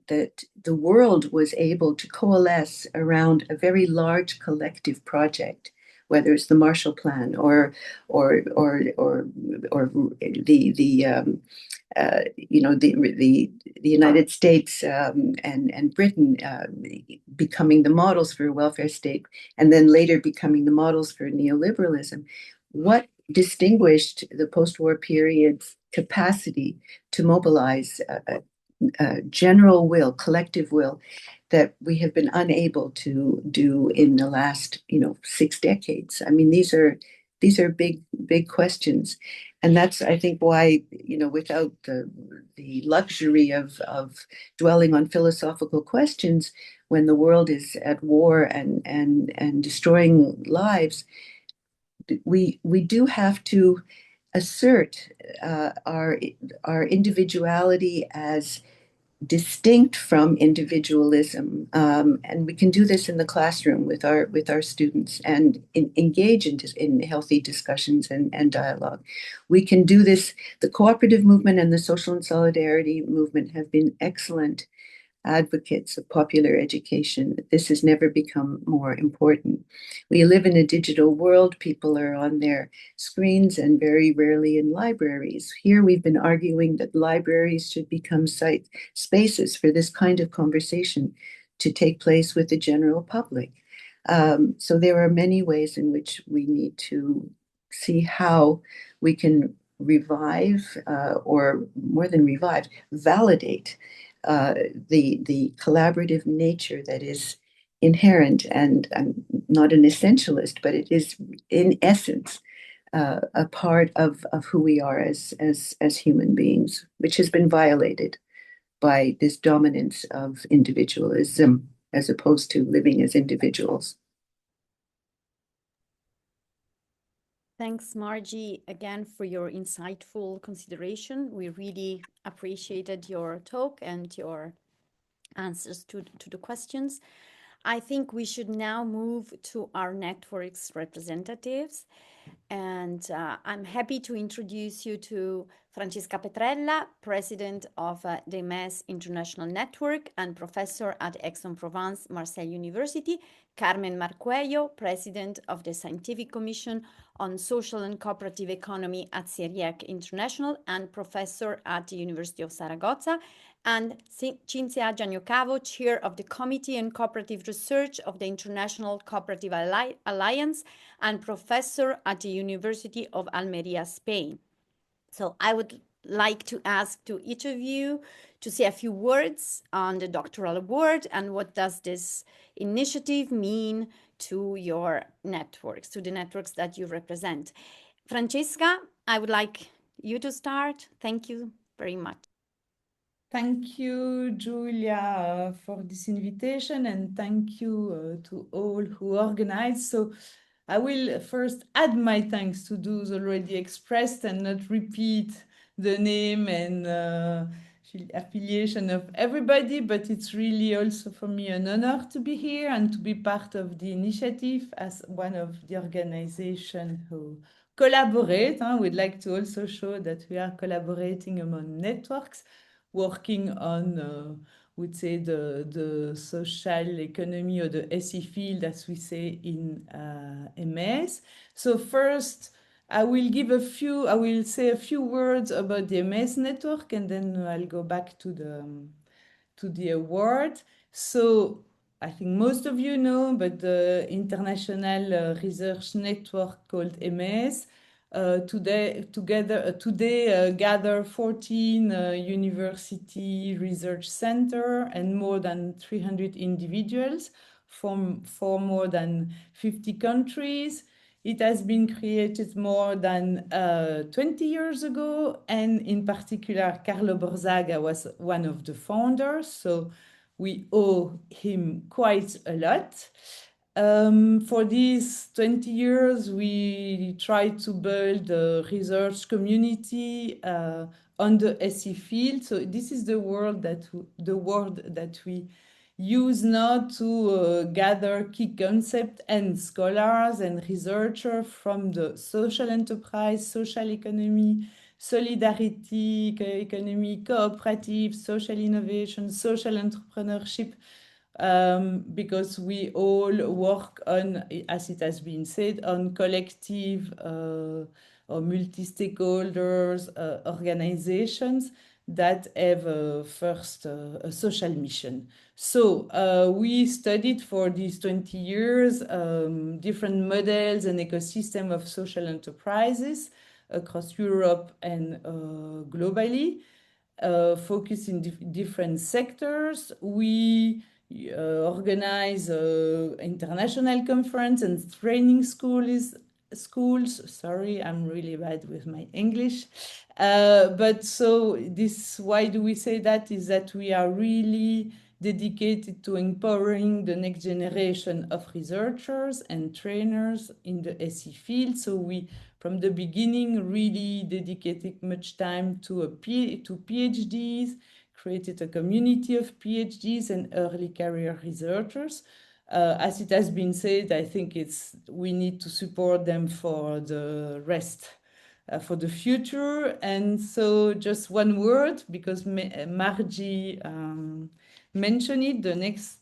that the world was able to coalesce around a very large collective project, whether it's the Marshall Plan or the United States and Britain becoming the models for a welfare state, and then later becoming the models for neoliberalism. What distinguished the post-war period's capacity to mobilize a general will, collective will, that we have been unable to do in the last 6 decades? I mean, these are big questions, and that's, I think, why, without the luxury of dwelling on philosophical questions when the world is at war and destroying lives, we do have to assert our individuality as distinct from individualism, and we can do this in the classroom with our students and engage in healthy discussions and dialogue. We can do this. The cooperative movement and the social and solidarity movement have been excellent advocates of popular education. This has never become more important. We live in a digital world. People are on their screens and very rarely in libraries. Here we've been arguing that libraries should become spaces for this kind of conversation to take place with the general public. So there are many ways in which we need to see how we can revive, or more than revive, validate the collaborative nature that is inherent, and I'm not an essentialist, but it is in essence a part of who we are as human beings, which has been violated by this dominance of individualism as opposed to living as individuals. Thanks, Margie, again for your insightful consideration. We really appreciated your talk and your answers to the questions. I think we should now move to our network's representatives. And I'm happy to introduce you to Francesca Petrella, President of the EMES International Network and Professor at Aix-en-Provence, Marseille University, Carmen Marcuello, President of the Scientific Commission on Social and Cooperative Economy at CIRIEC International and Professor at the University of Zaragoza, and Cinzia Gianniocavo, Chair of the Committee on Cooperative Research of the International Cooperative Alliance and Professor at the University of Almería, Spain. So I would like to ask to each of you to say a few words on the Doctoral Award and what does this initiative mean to your networks, to the networks that you represent. Francesca, I would like you to start. Thank you very much. Thank you, Julia, for this invitation, and thank you to all who organized. So I will first add my thanks to those already expressed and not repeat the name and affiliation of everybody, but it's really also for me an honor to be here and to be part of the initiative as one of the organizations who collaborate. We'd like to also show that we are collaborating among networks, working on, would say, the social economy or the SE field, as we say in EMES. So first, I will say a few words about the EMES network, and then I'll go back to the award. So I think most of you know, but the International Research Network called EMES today gather 14 university research center and more than 300 individuals from more than 50 countries. It has been created more than 20 years ago, and in particular, Carlo Borzaga was one of the founders, so we owe him quite a lot. For these 20 years, we tried to build a research community on the SE field. So this is the word that we use now to gather key concepts and scholars and researchers from the social enterprise, social economy, solidarity economy, cooperative, social innovation, social entrepreneurship, because we all work on, as it has been said, on collective or multi-stakeholders organizations that have first a social mission. So we studied for these 20 years different models and ecosystem of social enterprises across Europe and globally, focus in different sectors. We organize international conference and training schools. Sorry, I'm really bad with my English. But so this, why do we say that? Is that we are really dedicated to empowering the next generation of researchers and trainers in the SE field. So we, from the beginning, really dedicated much time to PhDs, created a community of PhDs and early career researchers. As it has been said, I think we need to support them for the rest, for the future. And so just one word, because Margie mentioned it, the next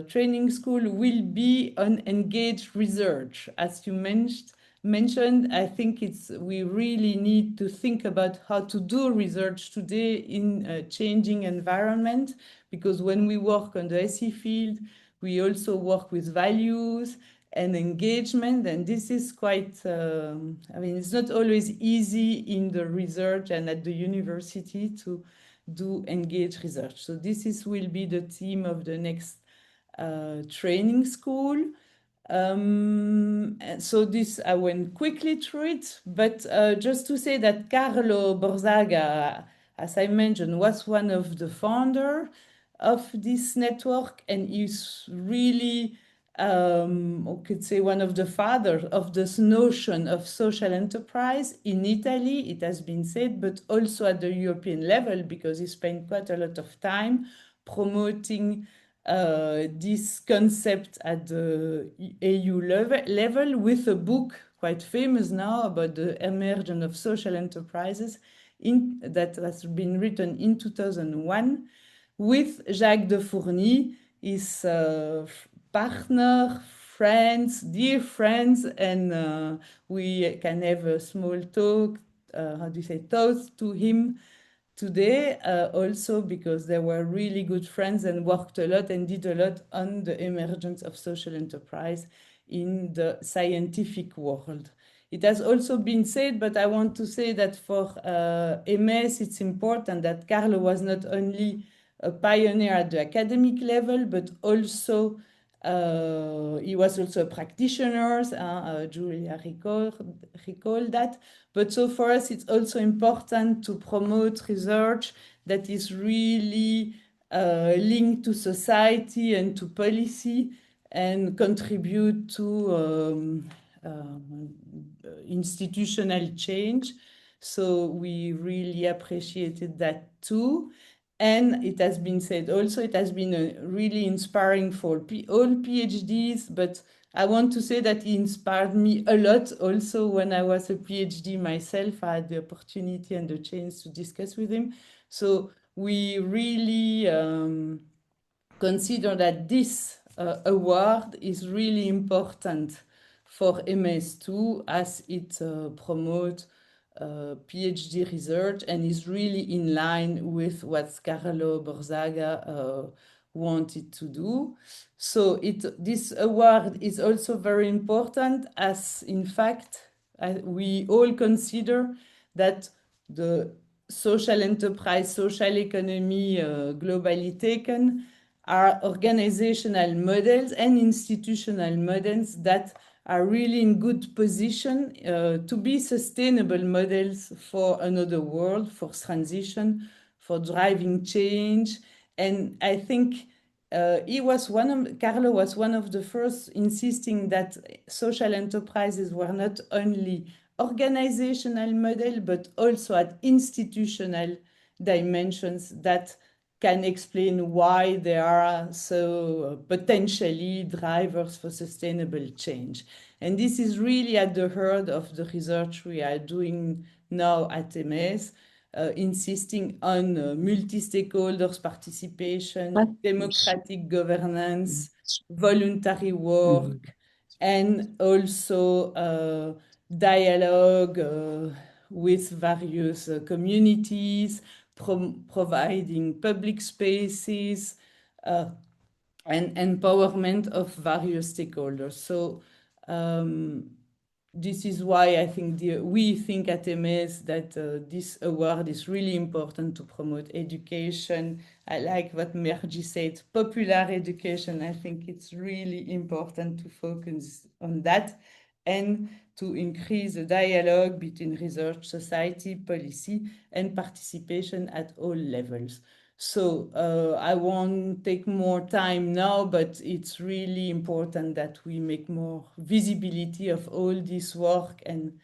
training school will be on engaged research. As you mentioned, I think we really need to think about how to do research today in a changing environment, because when we work on the SE field, we also work with values and engagement, and this is quite, I mean, it's not always easy in the research and at the university to do engaged research. So will be the theme of the next training school. And so this, I went quickly through it, but just to say that Carlo Borzaga, as I mentioned, was one of the founders of this network, and is really, I could say, one of the fathers of this notion of social enterprise in Italy, it has been said, but also at the European level, because he spent quite a lot of time promoting this concept at the EU level with a book quite famous now about the emergence of social enterprises that has been written in 2001 with Jacques de Fourny, his partner, friends, dear friends, and we can have a small talk, toast to him today, also because they were really good friends and worked a lot and did a lot on the emergence of social enterprise in the scientific world. It has also been said, but I want to say that for EMES, it's important that Carlo was not only a pioneer at the academic level, but also he was also a practitioner. Julia recalled that. But so for us, it's also important to promote research that is really linked to society and to policy and contribute to institutional change. So we really appreciated that too. And it has been said also, it has been really inspiring for all PhDs, but I want to say that he inspired me a lot also when I was a PhD myself. I had the opportunity and the chance to discuss with him. So we really consider that this award is really important for EMES too, as it promotes PhD research and is really in line with what Carlo Borzaga wanted to do. So this award is also very important, as in fact we all consider that the social enterprise, social economy globally taken are organizational models and institutional models that are really in good position to be sustainable models for another world, for transition, for driving change. And I think Carlo was one of the first insisting that social enterprises were not only organizational model, but also at institutional dimensions that can explain why they are so potentially drivers for sustainable change. And this is really at the heart of the research we are doing now at EMES, insisting on multi-stakeholders participation, democratic governance, voluntary work, and also dialogue with various communities, providing public spaces, and empowerment of various stakeholders. So this is why I think we think at EMES that this award is really important to promote education. I like what Mergi said, popular education. I think it's really important to focus on that and to increase the dialogue between research, society, policy, and participation at all levels. So I won't take more time now, but it's really important that we make more visibility of all this work, and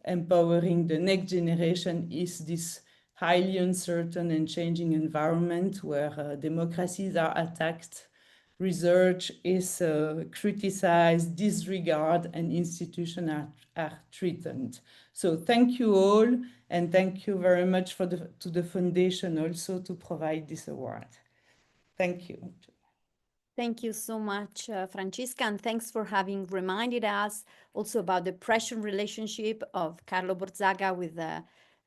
empowering the next generation is this highly uncertain and changing environment where democracies are attacked, research is criticized, disregarded, and institutions are threatened. So thank you all, and thank you very much to the foundation also to provide this award. Thank you. Thank you so much, Francesca, and thanks for having reminded us also about the pressure relationship of Carlo Borzaga with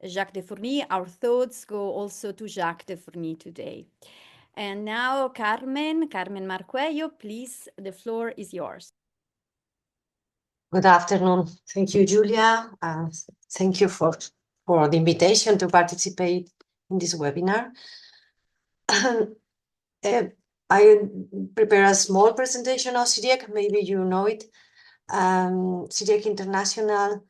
Jacques de Fourny. Our thoughts go also to Jacques de Fourny today. And now, Carmen Marcuello, please, the floor is yours. Good afternoon. Thank you, Julia. Thank you for the invitation to participate in this webinar. I prepare a small presentation of CIRIEC, maybe you know it. CIRIEC International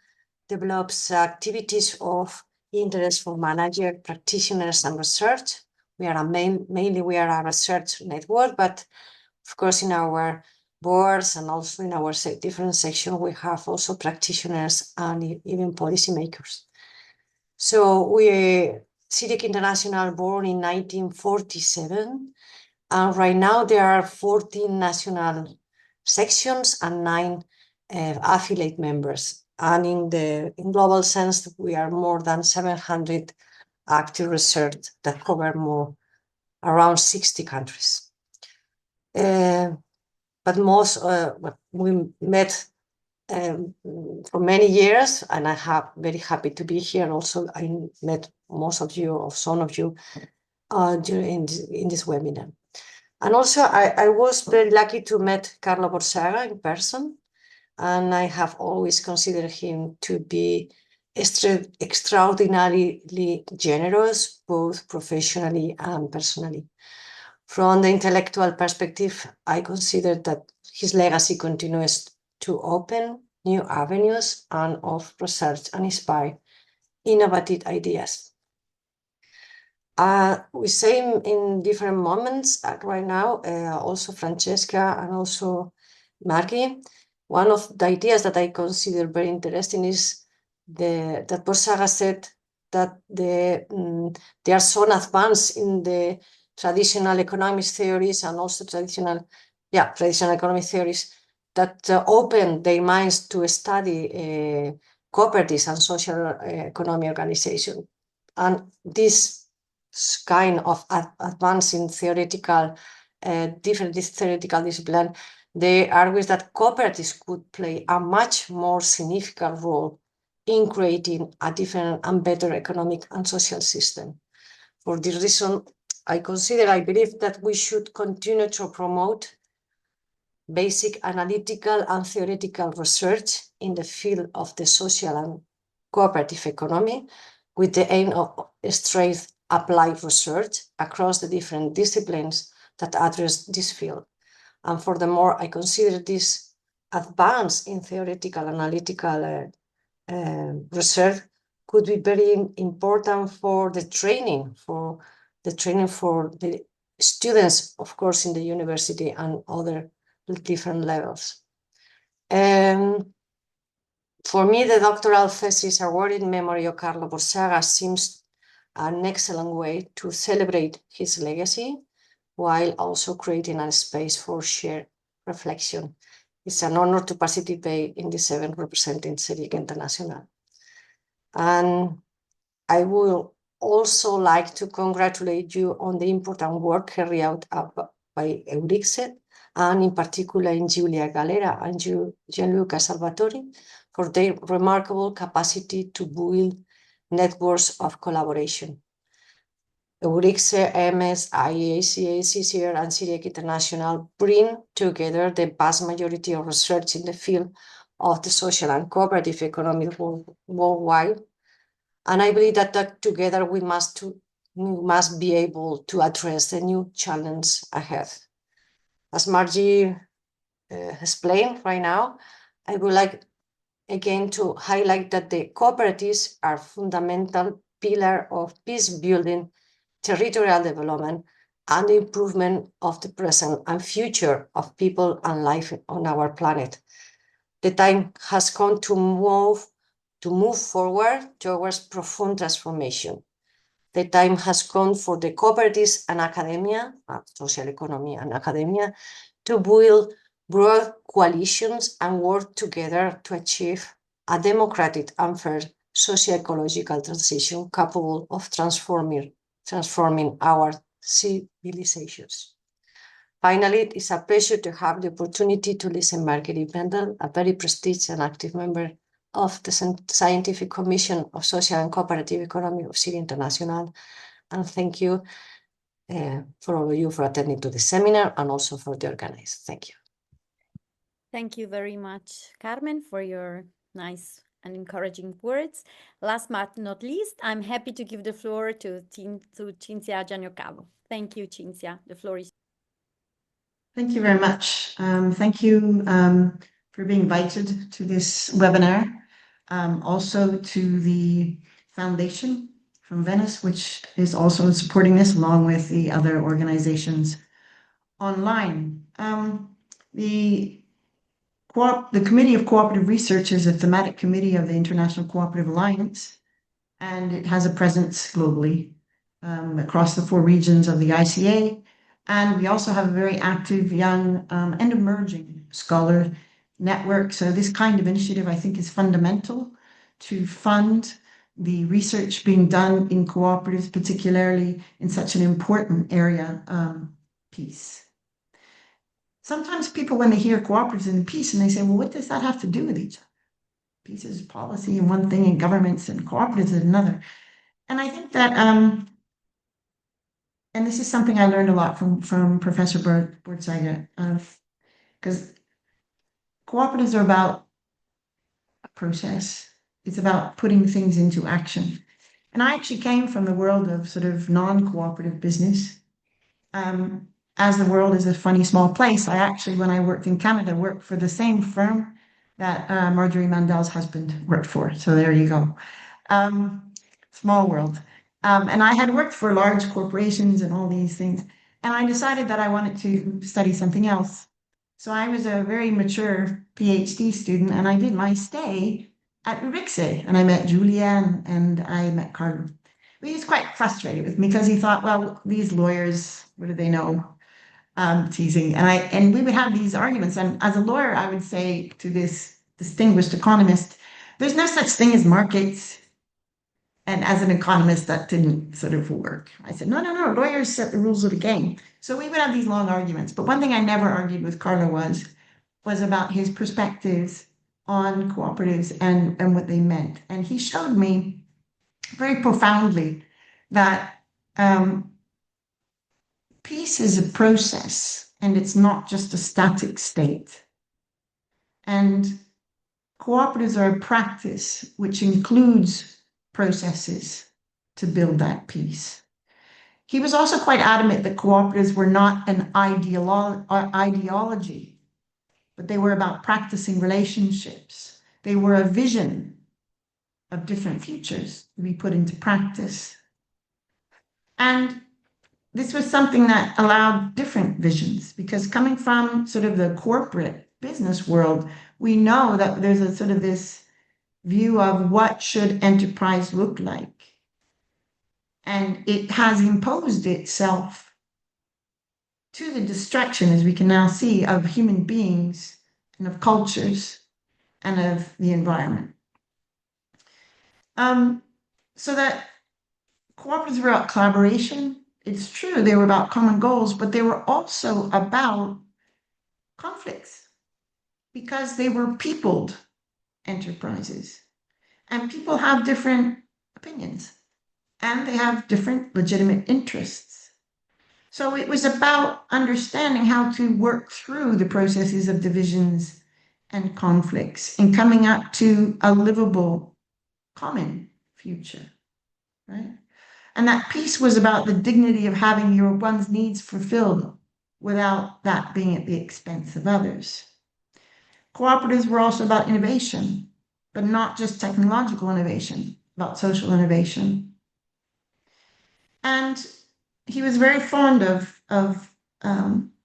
develops activities of interest for managers, practitioners, and research. We are mainly we are a research network, but of course in our boards and also in our different sections, we have also practitioners and even policymakers. So CIRIEC International born in 1947, and right now there are 14 national sections and 9 affiliate members. And in global sense, we are more than 700 active research that cover around 60 countries. But we met for many years, and I have very happy to be here. Also, I met most of you or some of you in this webinar. And also, I was very lucky to meet Carlo Borzaga in person, and I have always considered him to be extraordinarily generous, both professionally and personally. From the intellectual perspective, I consider that his legacy continues to open new avenues of research and inspire innovative ideas. We say in different moments right now, also Francesca and also Margie, one of the ideas that I consider very interesting is that Borzaga said that they are so advanced in the traditional economic theories and also traditional economic theories that open their minds to study cooperatives and social economy organization. And this kind of advancing theoretical, different theoretical discipline, they argue that cooperatives could play a much more significant role in creating a different and better economic and social system. For this reason, I believe that we should continue to promote basic analytical and theoretical research in the field of the social and cooperative economy with the aim of straight applied research across the different disciplines that address this field. And furthermore, I consider this advance in theoretical analytical research could be very important for the training for the students, of course, in the university and other different levels. For me, the Doctoral Thesis Award in memory of Carlo Borzaga seems an excellent way to celebrate his legacy while also creating a space for shared reflection. It's an honor to participate in this event representing CIRIEC International. And I will also like to congratulate you on the important work carried out by EURICSE, and in particular in Giulia Galera and Gianluca Salvatori for their remarkable capacity to build networks of collaboration. EURICSE, EMES, ICA CCR, and CIRIEC International bring together the vast majority of research in the field of the social and cooperative economy worldwide. And I believe that together we must be able to address the new challenge ahead. As Margie explained right now, I would like again to highlight that the cooperatives are fundamental pillar of peace building, territorial development, and the improvement of the present and future of people and life on our planet. The time has come to move forward towards profound transformation. The time has come for the cooperatives and academia, social economy and academia, to build broad coalitions and work together to achieve a democratic and fair socio-ecological transition capable of transforming our civilizations. Finally, it is a pleasure to have the opportunity to listen to Marguerite Mendell, a very prestigious and active member of the Scientific Commission of Social and Cooperative Economy of CIRIEC International. And thank you for all of you for attending to the seminar and also for the organizers. Thank you. Thank you very much, Carmen, for your nice and encouraging words. Last but not least, I'm happy to give the floor to Cinzia Gianniocavo. Thank you, Cinzia. The floor is. Thank you very much. Thank you for being invited to this webinar. Also to the foundation from Venice, which is also supporting this along with the other organizations online. The Committee of Cooperative Research is a thematic committee of the International Cooperative Alliance, and it has a presence globally across the 4 regions of the ICA. And we also have a very active young and emerging scholar network. So this kind of initiative, I think, is fundamental to fund the research being done in cooperatives, particularly in such an important area, peace. Sometimes people, when they hear cooperatives and peace, and they say, well, what does that have to do with each other? Peace is policy and one thing, and governments and cooperatives is another. And I think that, and this is something I learned a lot from Professor Borzaga, because cooperatives are about a process. It's about putting things into action. And I actually came from the world of sort of non-cooperative business. As the world is a funny small place, I actually, when I worked in Canada, worked for the same firm that Marguerite Mendell's husband worked for. So there you go. Small world. And I had worked for large corporations and all these things. And I decided that I wanted to study something else. So I was a very mature PhD student, and I did my stay at EURICSE. And I met Julia and I met Carlo. He was quite frustrated with me because he thought, well, these lawyers, what do they know? Teasing. And we would have these arguments. And as a lawyer, I would say to this distinguished economist, there's no such thing as markets. And as an economist, that didn't sort of work. I said, no, lawyers set the rules of the game. So we would have these long arguments. But one thing I never argued with Carlo was about his perspectives on cooperatives and what they meant. And he showed me very profoundly that peace is a process, and it's not just a static state. And cooperatives are a practice which includes processes to build that peace. He was also quite adamant that cooperatives were not an ideology, but they were about practicing relationships. They were a vision of different futures to be put into practice. And this was something that allowed different visions, because coming from sort of the corporate business world, we know that there's a sort of this view of what should enterprise look like. And it has imposed itself to the destruction, as we can now see, of human beings and of cultures and of the environment. So that cooperatives were about collaboration. It's true, they were about common goals, but they were also about conflicts because they were peopled enterprises. And people have different opinions and they have different legitimate interests. So it was about understanding how to work through the processes of divisions and conflicts and coming up to a livable common future, right? And that peace was about the dignity of having your one's needs fulfilled without that being at the expense of others. Cooperatives were also about innovation, but not just technological innovation, about social innovation. And he was very fond of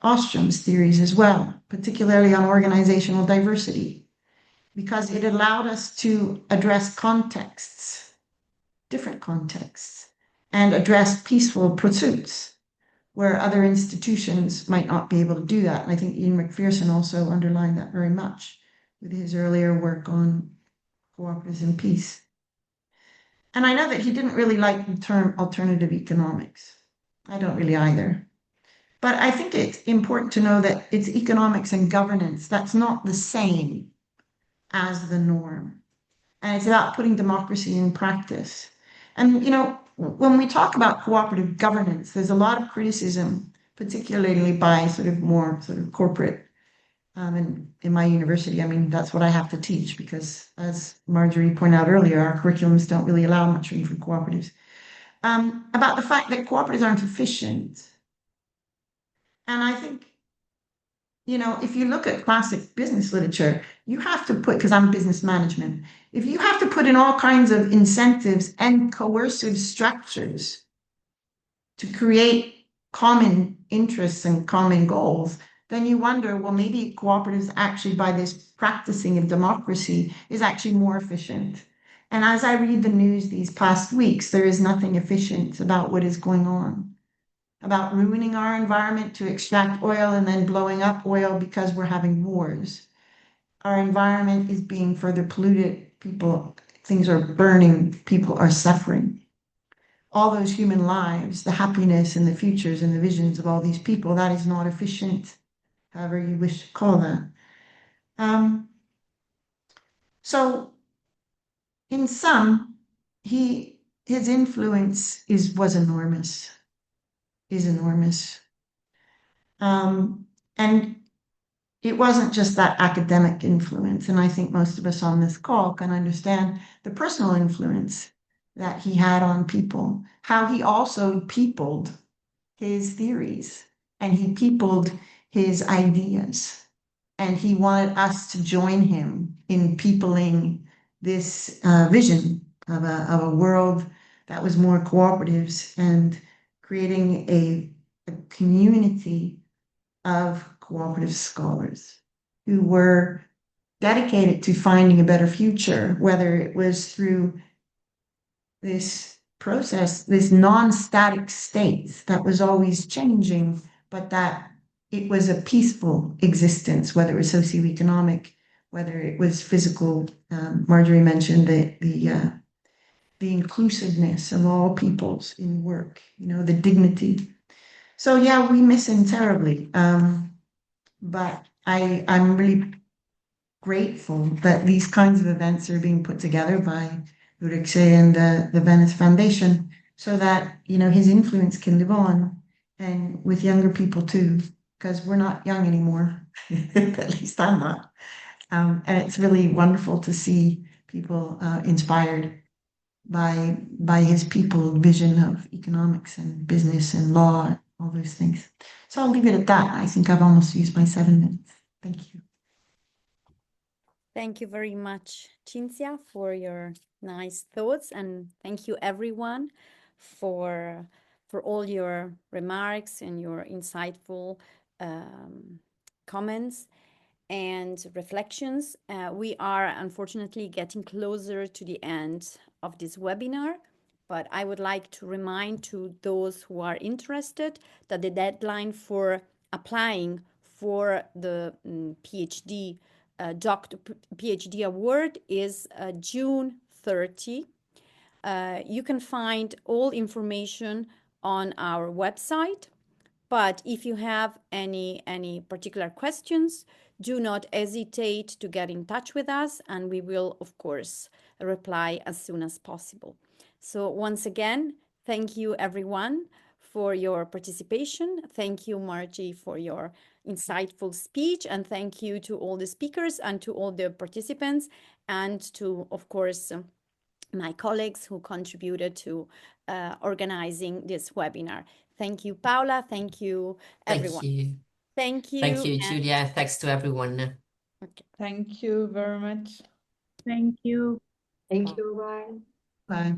Ostrom's theories as well, particularly on organizational diversity, because it allowed us to address contexts, different contexts, and address peaceful pursuits where other institutions might not be able to do that. And I think Ian McPherson also underlined that very much with his earlier work on cooperatives and peace. And I know that he didn't really like the term alternative economics. I don't really either. But I think it's important to know that it's economics and governance. That's not the same as the norm. And it's about putting democracy in practice. And, you know, when we talk about cooperative governance, there's a lot of criticism, particularly by sort of more sort of corporate. And in my university, I mean, that's what I have to teach because, as Marjorie pointed out earlier, our curriculums don't really allow much room for cooperatives. About the fact that cooperatives aren't efficient. And I think, you know, if you look at classic business literature, you have to put, because I'm business management, if you have to put in all kinds of incentives and coercive structures to create common interests and common goals, then you wonder, well, maybe cooperatives actually, by this practicing of democracy, is actually more efficient. And as I read the news these past weeks, there is nothing efficient about what is going on, about ruining our environment to extract oil and then blowing up oil because we're having wars. Our environment is being further polluted. Things are burning, people are suffering. All those human lives, the happiness and the futures and the visions of all these people, that is not efficient, however you wish to call that. So in sum, his influence was enormous, is enormous. And it wasn't just that academic influence, and I think most of us on this call can understand the personal influence that he had on people, how he also peopled his theories and he peopled his ideas. And he wanted us to join him in peopling this vision of a world that was more cooperatives and creating a community of cooperative scholars who were dedicated to finding a better future, whether it was through this process, this non-static state that was always changing, but that it was a peaceful existence, whether it was socioeconomic, whether it was physical. Marjorie mentioned the inclusiveness of all peoples in work, you know, the dignity. So yeah, we miss him terribly. But I'm really grateful that these kinds of events are being put together by EURICSE and the Venice Foundation so that, you know, his influence can live on and with younger people too, because we're not young anymore, at least I'm not. And it's really wonderful to see people inspired by his people vision of economics and business and law and all those things. So I'll leave it at that. I think I've almost used my 7 minutes. Thank you. Thank you very much, Cinzia, for your nice thoughts, and thank you everyone for all your remarks and your insightful comments and reflections. We are unfortunately getting closer to the end of this webinar, But I would like to remind to those who are interested that the deadline for applying for the PhD PhD award is June 30. You can find all information on our website. But if you have any particular questions, do not hesitate to get in touch with us, and we will, of course, reply as soon as possible. So once again, thank you everyone for your participation. Thank you, Margie, for your insightful speech, and thank you to all the speakers and to all the participants, and to, of course, my colleagues who contributed to organizing this webinar. Thank you, Paula. Thank you, everyone. Thank you. Thank you. Thank you, Julia. Thanks to everyone. Okay. Thank you very much. Thank you. Thank you. Bye. Bye.